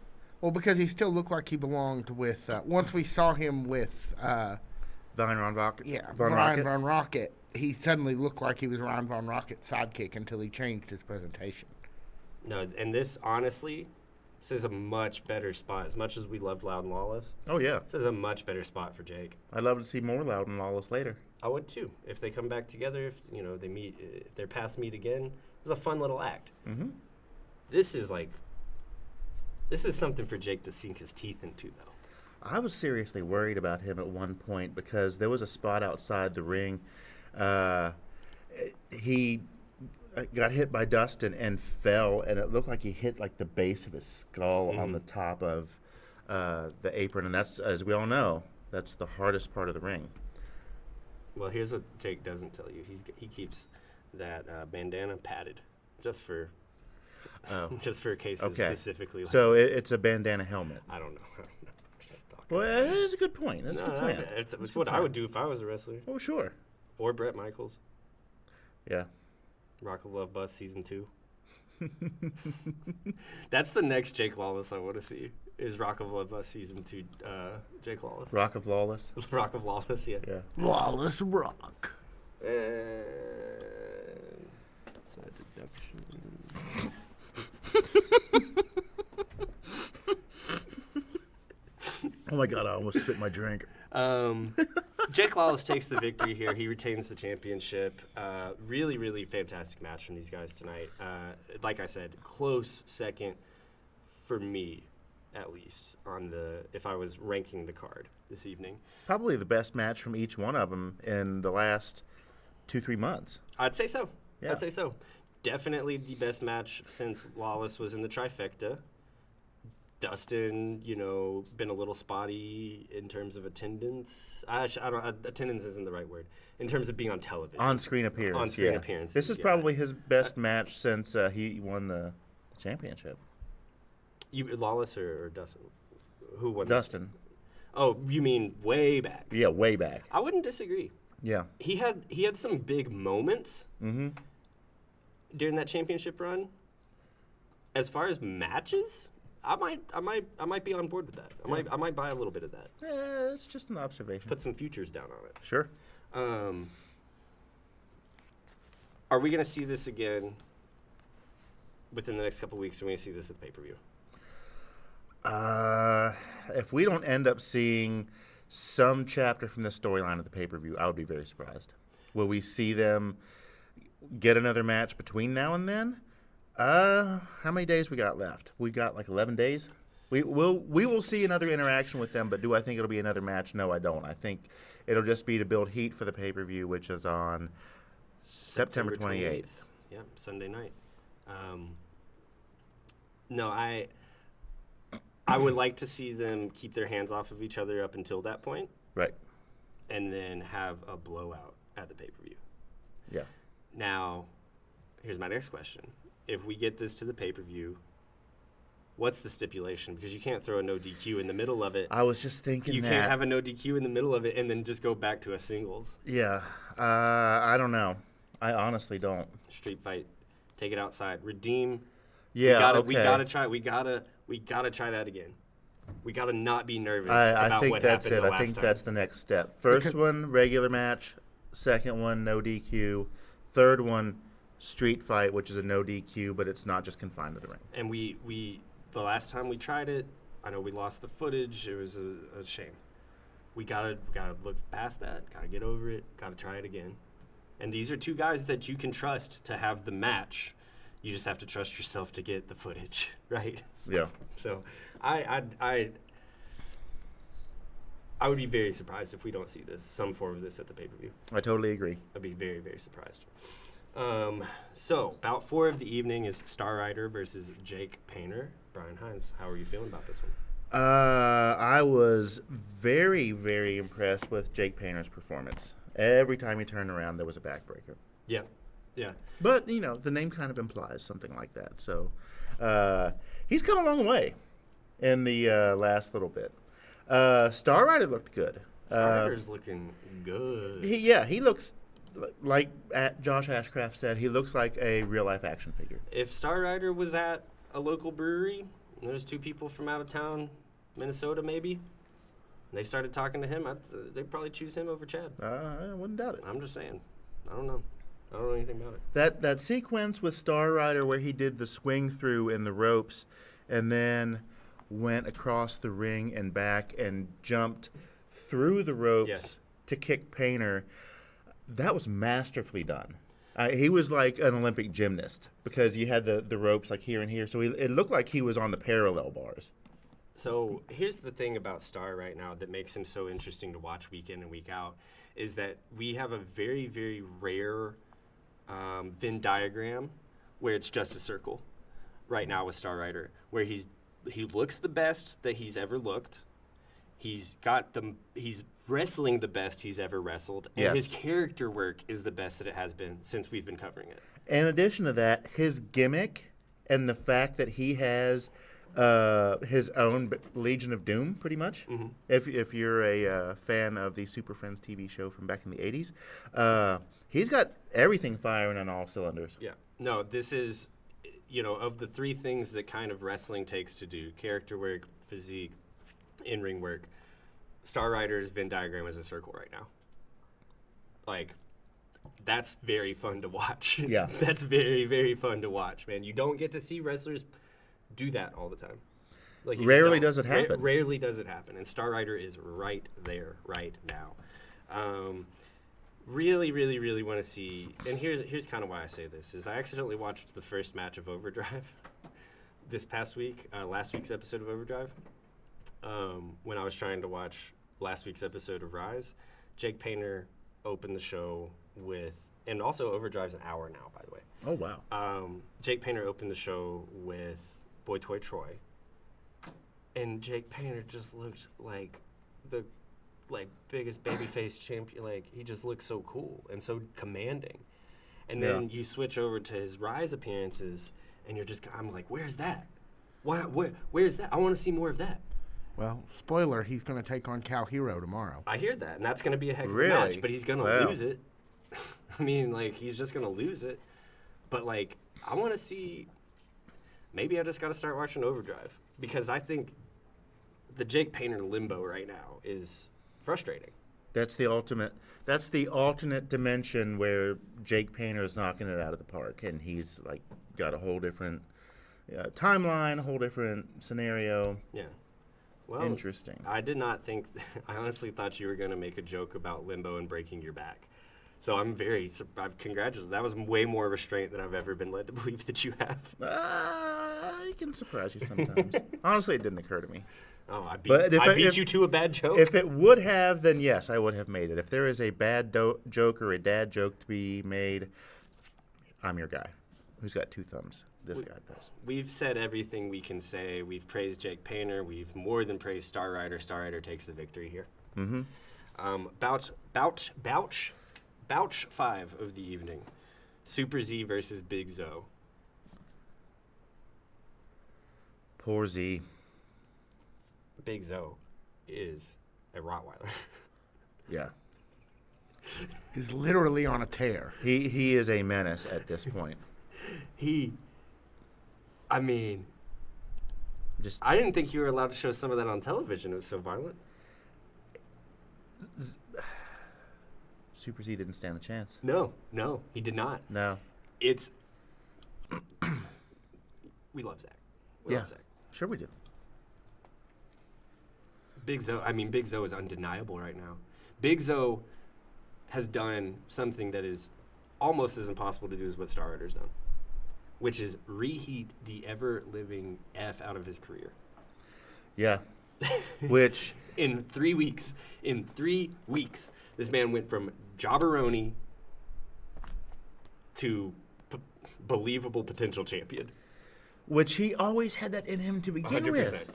Well, because he still looked like he belonged with. Once we saw him with. Ryan Rocket. Yeah, Von Ryan Rocket. Von Rocket. He suddenly looked like he was Ryan Von Rocket's sidekick until he changed his presentation. No, and this honestly, this is a much better spot. As much as we loved Loud and Lawless, Oh yeah. this is a much better spot for Jake. I'd love to see more Loud and Lawless later. I would too. If they come back together, if they meet, if their paths meet again, it was a fun little act. Mm-hmm. This is something for Jake to sink his teeth into, though. I was seriously worried about him at one point because there was a spot outside the ring. He got hit by Dustin and fell, and it looked like he hit like the base of his skull on the top of the apron, and that's, as we all know, that's the hardest part of the ring. Well, here's what Jake doesn't tell you. He keeps that bandana padded just for cases specifically. Like So this. it's a bandana helmet. I don't know. Stalker. Well, that is a good point. That's a good plan. It's what I would do if I was a wrestler. Oh, sure. Or Bret Michaels. Yeah. Rock of Love Bus Season 2. That's the next Jake Lawless I want to see. Is Rock of Love Bus Season 2 Jake Lawless. Rock of Lawless. Rock of Lawless, yeah. Yeah. Lawless Rock. That's a deduction. Oh my God! I almost spit my drink. Jake Lawless takes the victory here. He retains the championship. Really, really fantastic match from these guys tonight. Like I said, close second for me, at least, if I was ranking the card this evening. Probably the best match from each one of them in the last 2-3 months. I'd say so. Yeah. I'd say so. Definitely the best match since Lawless was in the trifecta. Dustin, been a little spotty in terms of attendance. Attendance isn't the right word. In terms of being on television. On-screen appearance. On-screen appearances. This is probably his best match since he won the championship. Lawless or Dustin? Who won? Dustin. Oh, you mean way back? Yeah, way back. I wouldn't disagree. Yeah. He had some big moments during that championship run. As far as matches, I might be on board with that. I might buy a little bit of that. It's just an observation. Put some futures down on it. Sure. Are we going to see this again within the next couple of weeks? Are we going to see this at the pay-per-view? If we don't end up seeing some chapter from this storyline at the pay-per-view, I would be very surprised. Will we see them get another match between now and then? How many days we got left? We got like 11 days. We will see another interaction with them, but do I think it'll be another match? No, I don't. I think it'll just be to build heat for the pay-per-view, which is on September 28th. Yeah, Sunday night. No, I would like to see them keep their hands off of each other up until that point. Right. And then have a blowout at the pay-per-view. Yeah. Now, here's my next question. If we get this to the pay-per-view, what's the stipulation? Because you can't throw a no DQ in the middle of it. I was just thinking you can't have a no DQ in the middle of it and then just go back to a singles. Yeah. I don't know. I honestly don't. Street fight. Take it outside. Redeem. Yeah, We gotta try. We gotta try that again. We gotta not be nervous I about think what that's happened it. the last I think time. that's the next step. First one, regular match. Second one, no DQ. Third one, street fight, which is a no DQ, but it's not just confined to the ring. And we the last time we tried it, I know we lost the footage. It was a shame. We gotta look past that. Gotta get over it. Gotta try it again. And these are two guys that you can trust to have the match. You just have to trust yourself to get the footage, right? Yeah. So, I would be very surprised if we don't see some form of this at the pay-per-view. I totally agree. I'd be very, very surprised. So, bout 4 of the evening is Star Rider versus Jake Painter. Brian Hines, how are you feeling about this one? I was very, very impressed with Jake Painter's performance. Every time he turned around, there was a backbreaker. Yeah. But, the name kind of implies something like that. So, he's come a long way in the last little bit. Star Rider looked good. Star Rider's looking good. He looks like Josh Ashcraft said, he looks like a real-life action figure. If Star Rider was at a local brewery, and there's 2 people from out of town, Minnesota maybe, and they started talking to him, they'd probably choose him over Chad. I wouldn't doubt it. I'm just saying. I don't know. I don't know anything about it. That sequence with Star Rider where he did the swing through in the ropes and then went across the ring and back and jumped through the ropes to kick Painter, that was masterfully done. He was like an Olympic gymnast because you had the ropes like here and here. So it looked like he was on the parallel bars. So here's the thing about Star right now that makes him so interesting to watch week in and week out is that we have a very, very rare Venn diagram where it's just a circle right now with Star Rider, where he looks the best that he's ever looked. He's wrestling the best he's ever wrestled, and his character work is the best that it has been since we've been covering it. In addition to that, his gimmick and the fact that he has his own Legion of Doom, pretty much. Mm-hmm. If you're a fan of the Super Friends TV show from back in the 80s, he's got everything firing on all cylinders. Yeah. No, this is, of the three things that kind of wrestling takes to do, character work, physique, in-ring work, Star Rider's Venn diagram is a circle right now. Like, that's very fun to watch. Yeah. That's very, very fun to watch, man. You don't get to see wrestlers do that all the time. Like, you Rarely just does it happen. Rarely does it happen. And Star Rider is right there, right now. Really, really, really want to see, and here's kind of why I say this, is I accidentally watched the first match of Overdrive this past week, last week's episode of Overdrive, when I was trying to watch last week's episode of Rise. Jake Painter opened the show with, and also Overdrive's an hour now, by the way. Oh, wow. Jake Painter opened the show with Boy Toy Troy, and Jake Painter just looked like the biggest babyface champion. Like, he just looked so cool and so commanding. And then you switch over to his Rise appearances, and I'm like, where's that? Where's that? I want to see more of that. Well, spoiler, he's going to take on Cal Hero tomorrow. I hear that, and that's going to be a heck of a Really? match, but he's going to Wow. lose it. I mean, like, he's just going to lose it. But, like, I want to see, maybe I just got to start watching Overdrive, because I think the Jake Painter limbo right now is frustrating. That's the alternate dimension where Jake Painter is knocking it out of the park, and he's like got a whole different timeline, a whole different scenario. Yeah. Well, Interesting. I did not think, I honestly thought you were going to make a joke about limbo and breaking your back. So I'm very, congratulations. That was way more restraint than I've ever been led to believe that you have. I can surprise you sometimes. Honestly, it didn't occur to me. Oh, I But beat you to a bad joke? If it would have, then yes, I would have made it. If there is a bad joke or a dad joke to be made, I'm your guy. Who's got two thumbs? This guy does. We've said everything we can say. We've praised Jake Painter. We've more than praised Star Rider. Star Rider takes the victory here. Mm-hmm. Bouch 5 of the evening. Super Z versus Big Zoe. Poor Z. Big Zoe is a Rottweiler. Yeah. He's literally on a tear. He is a menace at this point. I mean, Just I didn't think you were allowed to show some of that on television. It was so violent. Super Z didn't stand a chance. No, he did not. No. It's we love Zach. We love Zach. Sure we do. Big Zoe is undeniable right now. Big Zoe has done something that is almost as impossible to do as what Star Rider's done, which is reheat the ever-living F out of his career. Yeah. Which In 3 weeks, this man went from jobberoni to believable potential champion. he always had that in him to begin with.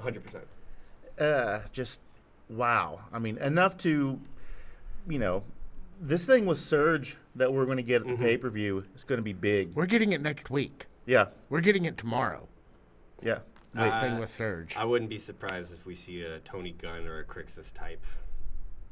100%. Just wow. I mean, enough to, this thing with Surge that we're going to get at the pay-per-view is going to be big. We're getting it next week. Yeah. We're getting it tomorrow. Yeah. The thing with Surge. I wouldn't be surprised if we see a Tony Gunn or a Crixus type.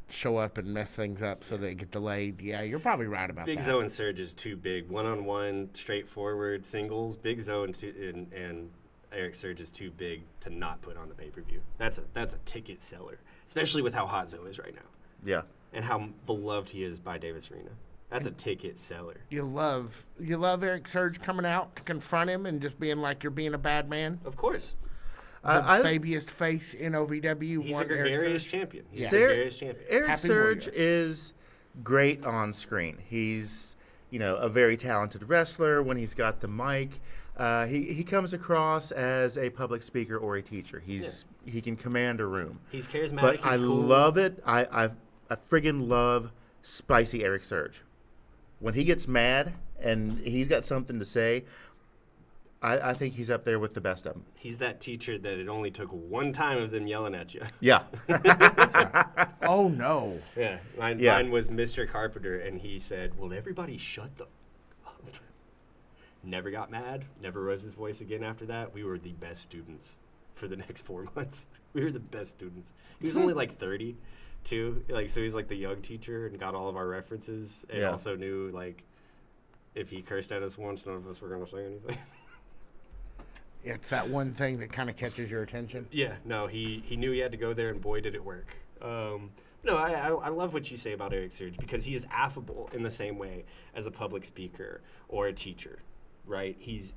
Show up and mess things up so they get delayed. Yeah, you're probably right about Big that. Zoe and Surge is too big. One-on-one, straightforward singles. Big Zoe and Erik Surge is too big to not put on the pay-per-view. That's a ticket seller, especially with how hot Zoe is right now Yeah. and how beloved he is by Davis Arena. That's a ticket seller. You love Erik Surge coming out to confront him and just being like you're being a bad man. Of course. The babiest face in OVW. He's won a gregarious Erik Surge. champion. He's Yeah. a gregarious champion. Erik Happy Surge warrior. is great on screen. He's, a very talented wrestler when he's got the mic. He comes across as a public speaker or a teacher. He can command a room. He's charismatic. But He's I cool. love it. I friggin' love spicy Erik Surge. When he gets mad and he's got something to say, I think he's up there with the best of them. He's that teacher that it only took one time of them yelling at you. Yeah. Oh no! Yeah. Yeah. Mine was Mr. Carpenter, and he said, "Will everybody shut the f up?" Never got mad. Never rose his voice again after that. We were the best students for the next 4 months. We were the best students. He was only like 30, too. Like, so he's like the young teacher and got all of our references, and also knew like if he cursed at us once, none of us were gonna say anything. It's that one thing that kind of catches your attention. Yeah, no, he knew he had to go there, and boy, did it work. No, I love what you say about Erik Surge because he is affable in the same way as a public speaker or a teacher, right? He's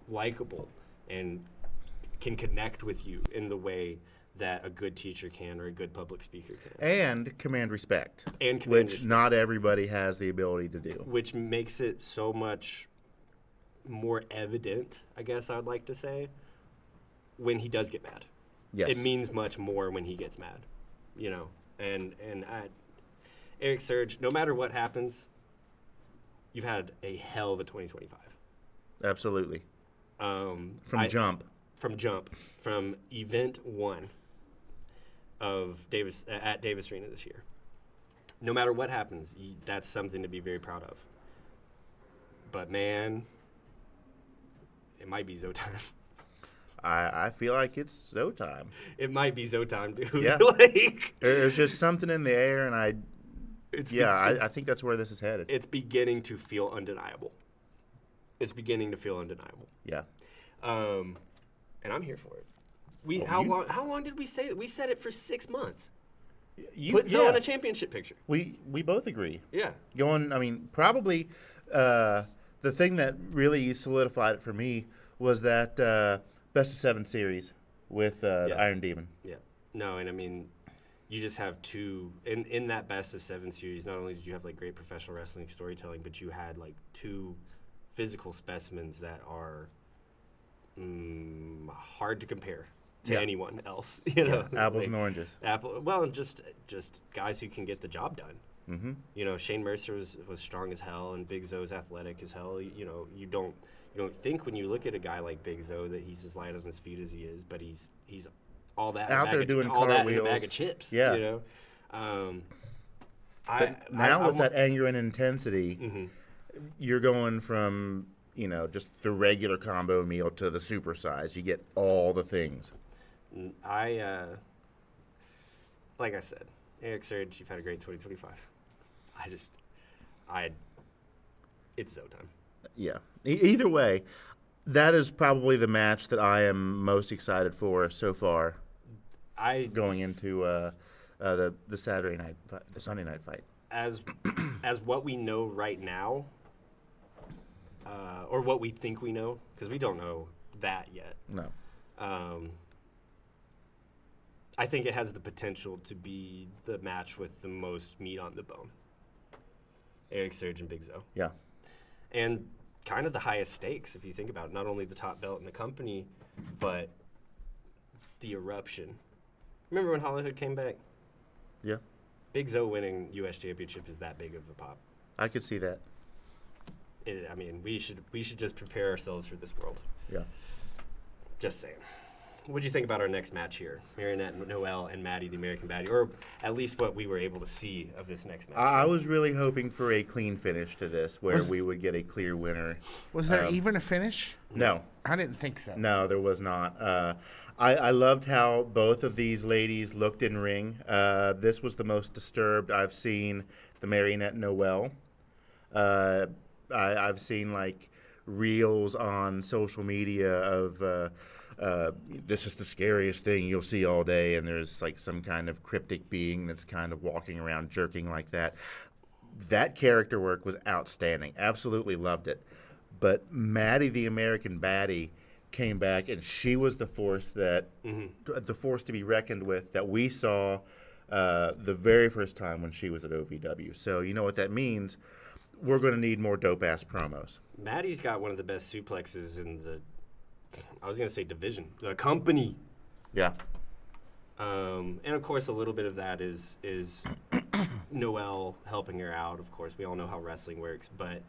likable and can connect with you in the way that a good teacher can or a good public speaker can. And command respect. And command which respect. Not everybody has the ability to do. Which makes it so much more evident, I guess I would like to say, when he does get mad. Yes. It means much more when he gets mad, And Erik Surge, no matter what happens, you've had a hell of a 2025. Absolutely. From jump. From event 1 of Davis at Davis Arena this year. No matter what happens, that's something to be very proud of. But man, it might be Zoe time. I feel like it's Zoe time. It might be Zoe time, dude. Yeah. There's just something in the air, and I think that's where this is headed. It's beginning to feel undeniable. Yeah. And I'm here for it. How long did we say it? We said it for 6 months. Put Zoe in a championship picture. We both agree. Yeah. Probably the thing that really solidified it for me was that best of 7 series with the Iron Demon. Yeah. No, and I mean, you just have two in that best of 7 series. Not only did you have like great professional wrestling storytelling, but you had like 2 physical specimens that are hard to compare to anyone else. Apples and oranges. Just guys who can get the job done. Mm-hmm. Shane Mercer was strong as hell, and Big Zoe's athletic as hell. You don't think when you look at a guy like Big Zoe that he's as light on his feet as he is, but he's all that out there doing all that in a cartwheels. bag of chips. Yeah. With that anger and intensity, you're going from just the regular combo meal to the super size. You get all the things. Like I said, Erik Surge, you've had a great 2025. It's Zoe time. Yeah. Either way, that is probably the match that I am most excited for so far. Going into the Sunday night fight. As what we know right now, or what we think we know, because we don't know that yet. No. I think it has the potential to be the match with the most meat on the bone. Erik Surge and Big Zoe. Yeah. And kind of the highest stakes, if you think about it. Not only the top belt in the company, but the eruption. Remember when Hollywood came back? Yeah. Big Zoe winning U.S. Championship is that big of a pop. I could see that. We should just prepare ourselves for this world. Yeah. Just saying. What do you think about our next match here? Marinette Noel and Maddie, the American Baddie, or at least what we were able to see of this next match. I was really hoping for a clean finish to this, where we would get a clear winner. Was there even a finish? No. I didn't think so. No, there was not. I loved how both of these ladies looked in ring. This was the most disturbed I've seen the Marinette Noel. I've seen like reels on social media of this is the scariest thing you'll see all day, and there's like some kind of cryptic being that's kind of walking around jerking like that. That character work was outstanding. Absolutely loved it. But Maddie, the American Baddie, came back, and she was the force the force to be reckoned with that we saw the very first time when she was at OVW. So you know what that means. We're going to need more dope-ass promos. Maddie's got one of the best suplexes in the, I was going to say division, the company. Yeah. And, of course, a little bit of that is Noelle helping her out. Of course, we all know how wrestling works. But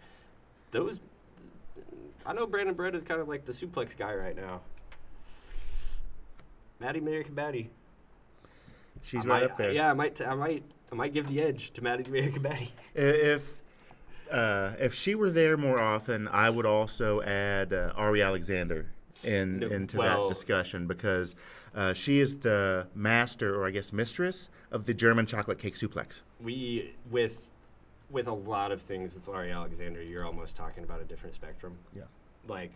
I know Brandon Brett is kind of like the suplex guy right now. Maddie American Baddie. She's right up there. Yeah, I might give the edge to Maddie American Baddie. If she were there more often, I would also add Ari Alexander into well- that discussion because she is the master, or I guess mistress, of the German chocolate cake suplex. We with a lot of things with Laurie Alexander, you're almost talking about a different spectrum. Yeah. Like,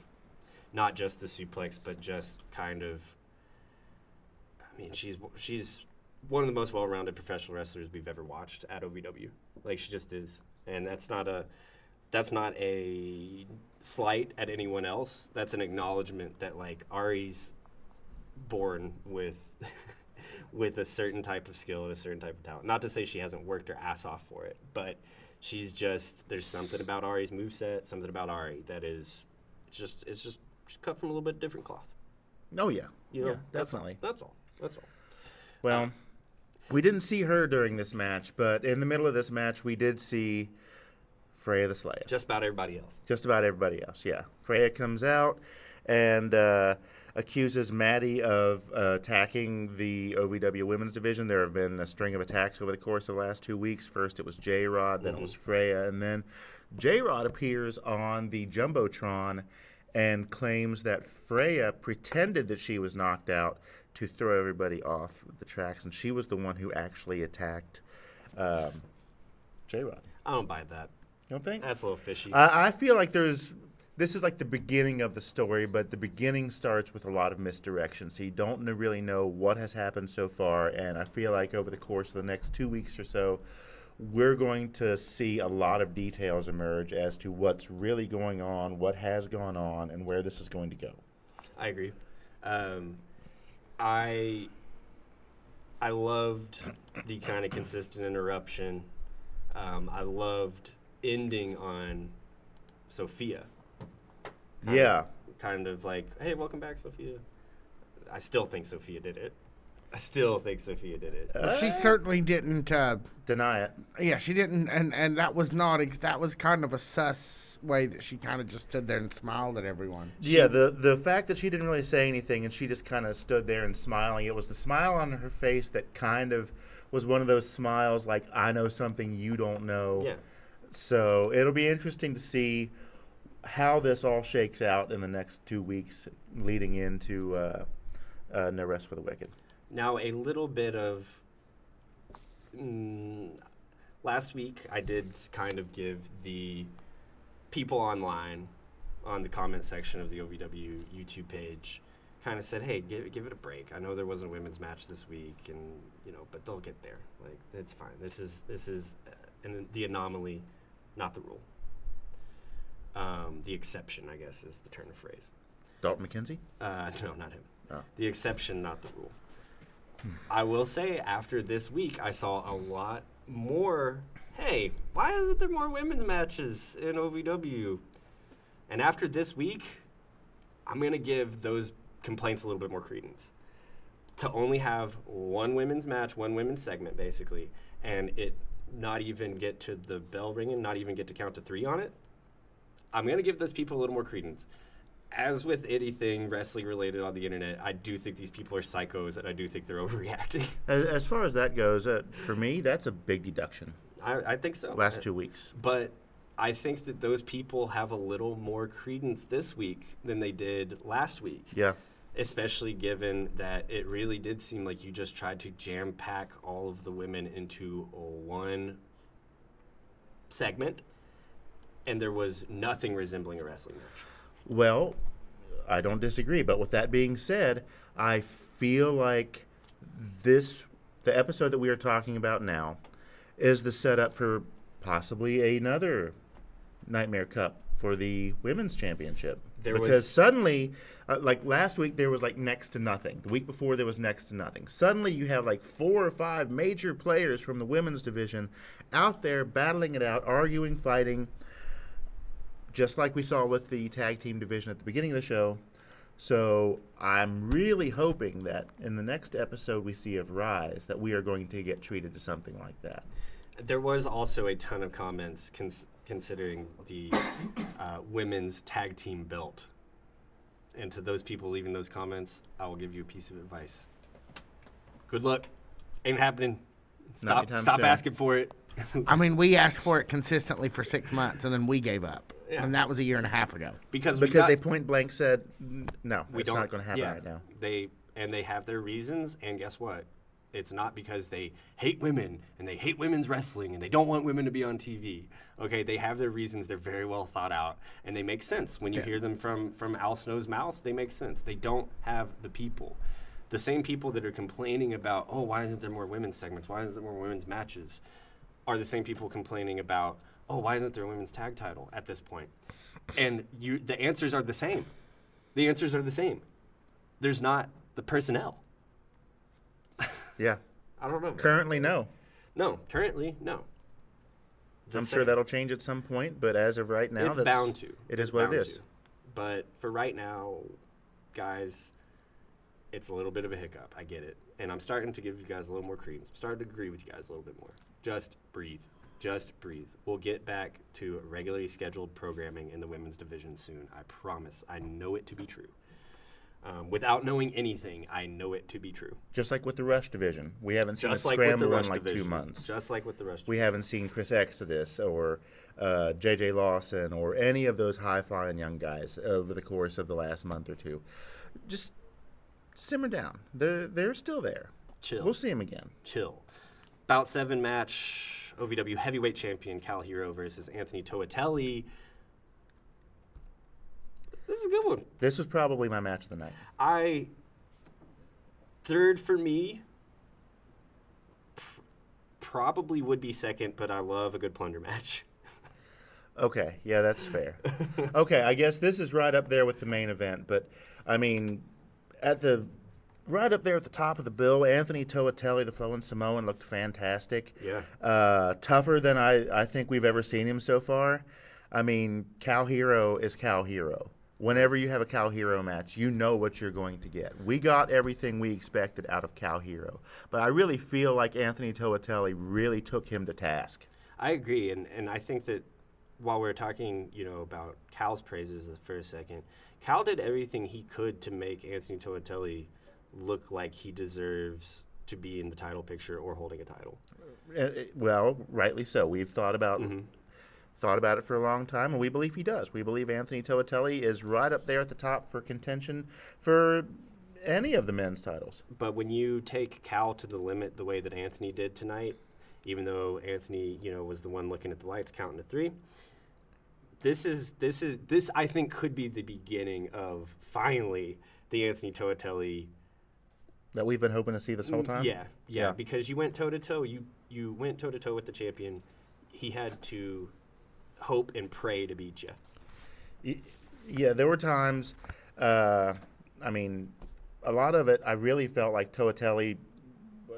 not just the suplex, but just kind of. I mean, she's one of the most well-rounded professional wrestlers we've ever watched at OVW. Like, she just is, and that's not a slight at anyone else. That's an acknowledgement that, like, Ari's born with with a certain type of skill and a certain type of talent. Not to say she hasn't worked her ass off for it, but she's just, there's something about Ari's moveset, something about Ari that is it's just cut from a little bit different cloth. Oh yeah, You know, yeah, definitely. That's all. Well, we didn't see her during this match, but in the middle of this match, we did see Freya the Slayer. Just about everybody else. Just about everybody else, yeah. Freya comes out and accuses Maddie of attacking the OVW women's division. There have been a string of attacks over the course of the last 2 weeks. First it was J-Rod, then it was Freya, and then J-Rod appears on the Jumbotron and claims that Freya pretended that she was knocked out to throw everybody off the tracks, and she was the one who actually attacked J-Rod. I don't buy that. You don't think? That's a little fishy. I feel like this is like the beginning of the story, but the beginning starts with a lot of misdirection. So you don't really know what has happened so far, and I feel like over the course of the next 2 weeks or so, we're going to see a lot of details emerge as to what's really going on, what has gone on, and where this is going to go. I agree. I loved the kind of consistent interruption. I loved ending on Sophia. Kind of like, hey, welcome back, Sophia. I still think Sophia did it. She certainly didn't Deny it. Yeah, she didn't, and that was kind of a sus way that she kind of just stood there and smiled at everyone. The fact that she didn't really say anything and she just kind of stood there and smiling, it was the smile on her face that kind of was one of those smiles like, I know something you don't know. Yeah. So it'll be interesting to see how this all shakes out in the next 2 weeks leading into No Rest for the Wicked. Now, a little bit of last week, I did kind of give the people online on the comment section of the OVW YouTube page kind of said, hey, give it a break. I know there wasn't a women's match this week, and but they'll get there. Like, it's fine. This is the anomaly, not the rule. The exception, I guess, is the turn of phrase. Dalton McKenzie? No, not him. Oh. The exception, not the rule. I will say, after this week, I saw a lot more, hey, why isn't there more women's matches in OVW? And after this week, I'm going to give those complaints a little bit more credence. To only have one women's match, one women's segment, basically, and it not even get to the bell ringing, not even get to count to 3 on it, I'm going to give those people a little more credence. As with anything wrestling related on the internet, I do think these people are psychos, and I do think they're overreacting. As far as that goes, for me, that's a big deduction. I think so. Last 2 weeks. But I think that those people have a little more credence this week than they did last week. Yeah. Especially given that it really did seem like you just tried to jam-pack all of the women into one segment, and there was nothing resembling a wrestling match. Well, I don't disagree. But with that being said, I feel like the episode that we are talking about now is the setup for possibly another Nightmare Cup for the Women's Championship. Because suddenly, like last week, there was like next to nothing. The week before, there was next to nothing. Suddenly, you have like 4 or 5 major players from the women's division out there battling it out, arguing, fighting, just like we saw with the tag team division at the beginning of the show. So I'm really hoping that in the next episode we see of Rise, that we are going to get treated to something like that. There was also a ton of comments considering the women's tag team belt. And to those people leaving those comments, I will give you a piece of advice. Good luck. Ain't happening. Stop soon. asking for it. I mean, we asked for it consistently for 6 months, and then we gave up. Yeah. And that was a year and a half ago. Because they point blank said, no, it's not going to happen right now. They have their reasons, and guess what? It's not because they hate women and they hate women's wrestling and they don't want women to be on TV. Okay, they have their reasons. They're very well thought out, and they make sense. When you hear them from Al Snow's mouth, they make sense. They don't have the people. The same people that are complaining about, oh, why isn't there more women's segments? Why isn't there more women's matches? Are the same people complaining about, oh, why isn't there a women's tag title at this point? And the answers are the same. The answers are the same. There's not the personnel. Yeah. I don't know. Currently, no. No, currently, no. I'm sure that'll change at some point, but as of right now, it's bound to. It is what it is. But for right now, guys, it's a little bit of a hiccup. I get it. And I'm starting to give you guys a little more credence. I'm starting to agree with you guys a little bit more. Just breathe. Just breathe. We'll get back to regularly scheduled programming in the women's division soon. I promise. I know it to be true. Without knowing anything, I know it to be true. Just like with the Rush division. We haven't seen Just a like with the scramble Rush in like division. 2 months. Just like with the Rush division. We haven't seen Chris Exodus or J.J. Lawson or any of those high-flying young guys over the course of the last month or two. Just simmer down. They're still there. Chill. We'll see them again. Chill. Bout 7 match, OVW heavyweight champion Cal Hero versus Anthony Toatelli. This is a good one. This was probably my match of the night. Third for me, probably would be second, but I love a good plunder match. Okay, yeah, that's fair. Okay, I guess this is right up there with the main event, but I mean, right up there at the top of the bill, Anthony Toatelli, the Flowing Samoan, looked fantastic. Yeah. Tougher than I think we've ever seen him so far. I mean, Cal Hero is Cal Hero. Whenever you have a Cal Hero match, you know what you're going to get. We got everything we expected out of Cal Hero. But I really feel like Anthony Toatelli really took him to task. I agree, and I think that while we're talking, about Cal's praises for a second, Cal did everything he could to make Anthony Toatelli look like he deserves to be in the title picture or holding a title. Well, rightly so. We've thought about it for a long time, and we believe he does. We believe Anthony Toatelli is right up there at the top for contention for any of the men's titles. But when you take Cal to the limit the way that Anthony did tonight, even though Anthony, was the one looking at the lights, counting to 3, this I think could be the beginning of finally the Anthony Toatelli that we've been hoping to see this whole time. Yeah. Because you went toe to toe. You went toe to toe with the champion. He had to hope and pray to beat you. Yeah, there were times. A lot of it, I really felt like Toatelli.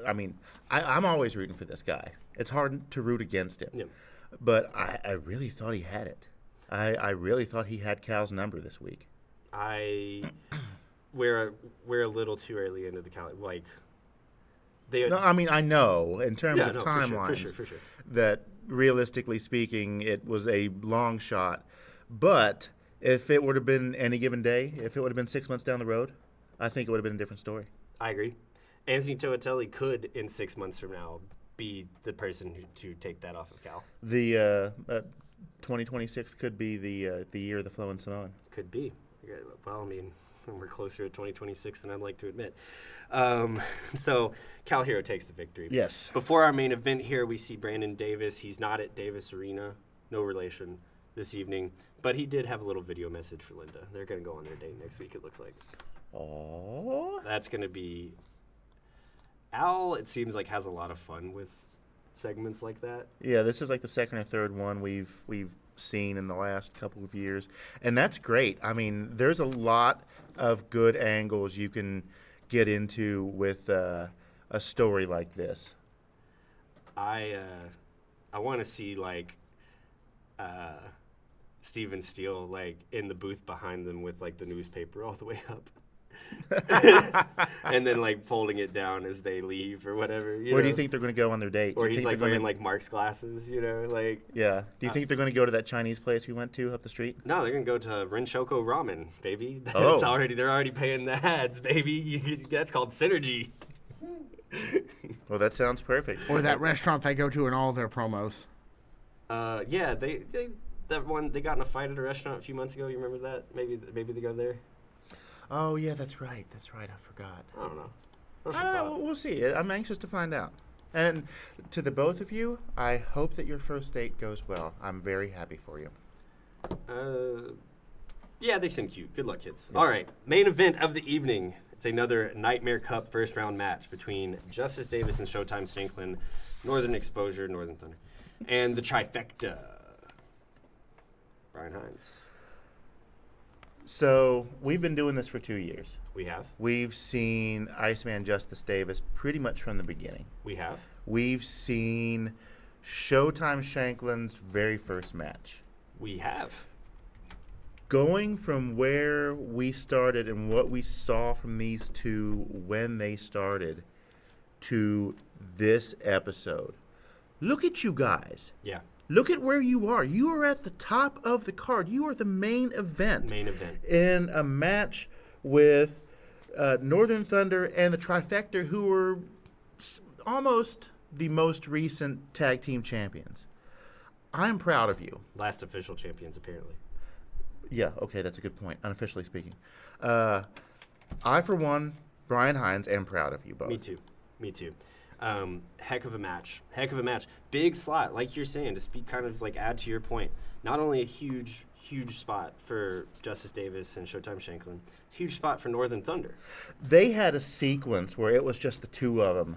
I'm always rooting for this guy. It's hard to root against him. Yep. But I really thought he had it. I really thought he had Cal's number this week. We're a little too early into the count. I know in terms of timelines for sure. that realistically speaking, it was a long shot. But if it would have been any given day, if it would have been 6 months down the road, I think it would have been a different story. I agree. Anthony Toatelli could, in 6 months from now, be the person to take that off of Cal. The 2026 could be the year of the Flowing Samoan. Could be. Well, we're closer to 2026 than I'd like to admit. So Cal Hero takes the victory. Yes. Before our main event here, we see Brandon Davis. He's not at Davis Arena, no relation, this evening. But he did have a little video message for Linda. They're going to go on their date next week, it looks like. Oh. That's going to be... Al, it seems like, has a lot of fun with segments like that. Yeah, this is like the second or third one we've seen in the last couple of years. And that's great. There's a lot of good angles you can get into with a story like this. I want to see Steven Steele in the booth behind them with the newspaper all the way up. And then folding it down as they leave or whatever. Where do you think they're going to go on their date? Or he's wearing Mark's glasses, Yeah. Do you think they're going to go to that Chinese place we went to up the street? No, they're going to go to Renshoko Ramen, baby. Oh. They're already paying the ads, baby. That's called synergy. Well, that sounds perfect. Or that restaurant they go to in all their promos. Yeah, that one they got in a fight at a restaurant a few months ago. You remember that? Maybe they go there. Oh yeah, that's right. That's right. I forgot. I don't know. What's your thought? We'll see. I'm anxious to find out. And to the both of you, I hope that your first date goes well. I'm very happy for you. Yeah, they seem cute. Good luck, kids. All right, main event of the evening. It's another Nightmare Cup first round match between Justice Davis and Showtime Shanklin, Northern Exposure, Northern Thunder, and the trifecta. Brian Hines. So we've been doing this for 2 years. We have. We've seen Iceman Justice Davis pretty much from the beginning. We have. We've seen Showtime Shanklin's very first match. We have. Going from where we started and what we saw from these two when they started to this episode, look at you guys. Yeah. Look at where you are. You are at the top of the card. You are the main event. Main event. In a match with Northern Thunder and the Trifecta, who were almost the most recent tag team champions. I'm proud of you. Last official champions, apparently. Yeah, okay, that's a good point, unofficially speaking. I, for one, Brian Hines, am proud of you both. Me too. Heck of a match. Big slot, like you're saying, to speak kind of like add to your point. Not only a huge spot for Justice Davis and Showtime Shanklin, huge spot for Northern Thunder. They had a sequence where it was just the two of them.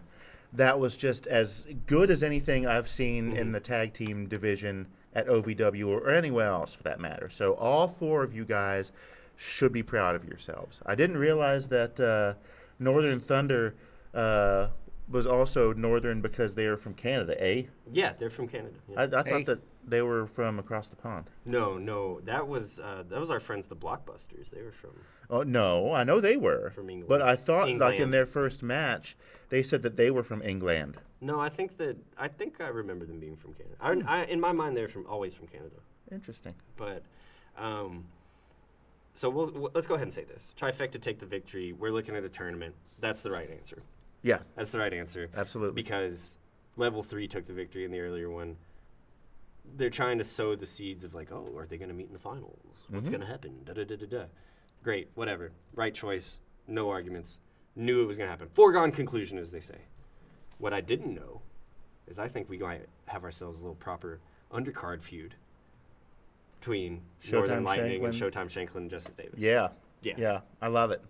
That was just as good as anything I've seen in the tag team division at OVW or anywhere else for that matter. So all four of you guys should be proud of yourselves. I didn't realize that Northern Thunder was also Northern because they are from Canada, eh? Yeah, they're from Canada. Yeah. I thought that they were from across the pond. No, that was our friends, the Blockbusters. They were from. Oh no, I know they were From England. but I thought like in England. their first match, they said that they were from England. No, I think I remember them being from Canada. I in my mind, they're always from Canada. Interesting. But, so let's go ahead and say this: Trifecta take the victory. We're looking at a tournament. That's the right answer. Yeah, That's the right answer. absolutely. Because Level 3 took the victory in the earlier one. They're trying to sow the seeds of like, oh, are they going to meet in the finals? What's going to happen? Da-da-da-da-da. Great, whatever. Right choice, no arguments. Knew it was going to happen. Foregone conclusion, as they say. What I didn't know is I think we might have ourselves a little proper undercard feud between Northern Showtime Lightning and Shanklin. Showtime Shanklin and Justice Davis. Yeah. Yeah. Yeah, I love it.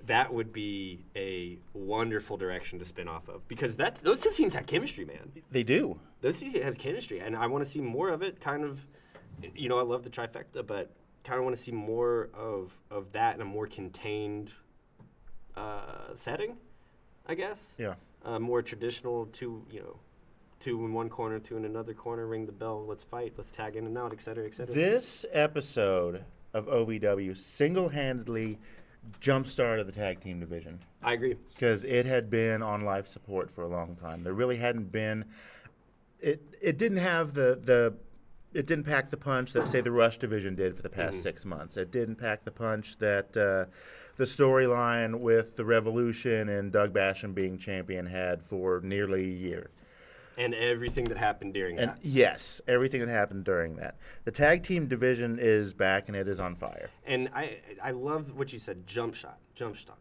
That would be a wonderful direction to spin off of because those two teams had chemistry, man. They do. Those teams have chemistry, and I want to see more of it. Kind of, I love the trifecta, but kind of want to see more of that in a more contained setting, I guess. Yeah. More traditional, two in one corner, two in another corner. Ring the bell. Let's fight. Let's tag in and out, et cetera, et cetera. This episode of OVW single-handedly jump-started the tag team division I agree. because it had been on life support for a long time. There really hadn't been. It didn't have it didn't pack the punch that, say, the Rush division did for the past 6 months. It didn't pack the punch that the storyline with the Revolution and Doug Basham being champion had for nearly a year. And everything that happened during And that. yes, everything that happened during that. The tag team division is back and it is on fire. And I love what you said, jump shot,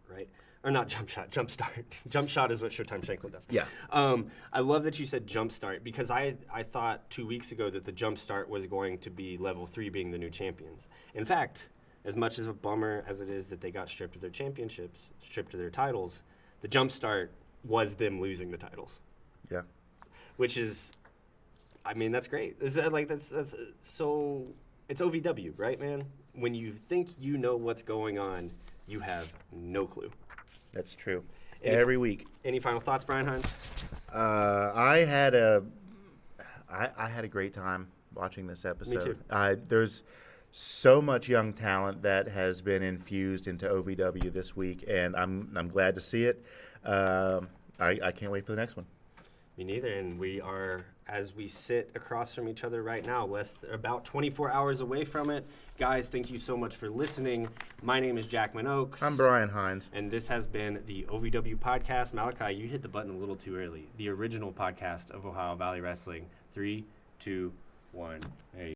right? Or not jump shot, jump start. Jump shot is what Showtime Shanklin does. Yeah. I love that you said jump start because I thought 2 weeks ago that the jump start was going to be Level 3 being the new champions. In fact, as much as a bummer as it is that they got stripped of their championships, stripped of their titles, the jump start was them losing the titles. Yeah. Which is, that's great. That's so. It's OVW, right, man? When you think you know what's going on, you have no clue. That's true. And Every week. Any final thoughts, Brian Hines? I had a great time watching this episode. too. There's so much young talent that has been infused into OVW this week, and I'm glad to see it. I can't wait for the next one. Me neither. And we are, as we sit across from each other right now, about 24 hours away from it. Guys, thank you so much for listening. My name is Jackman Oaks. I'm Brian Hines. And this has been the OVW podcast. Malachi, you hit the button a little too early. The original podcast of Ohio Valley Wrestling. 3, 2, 1. Hey.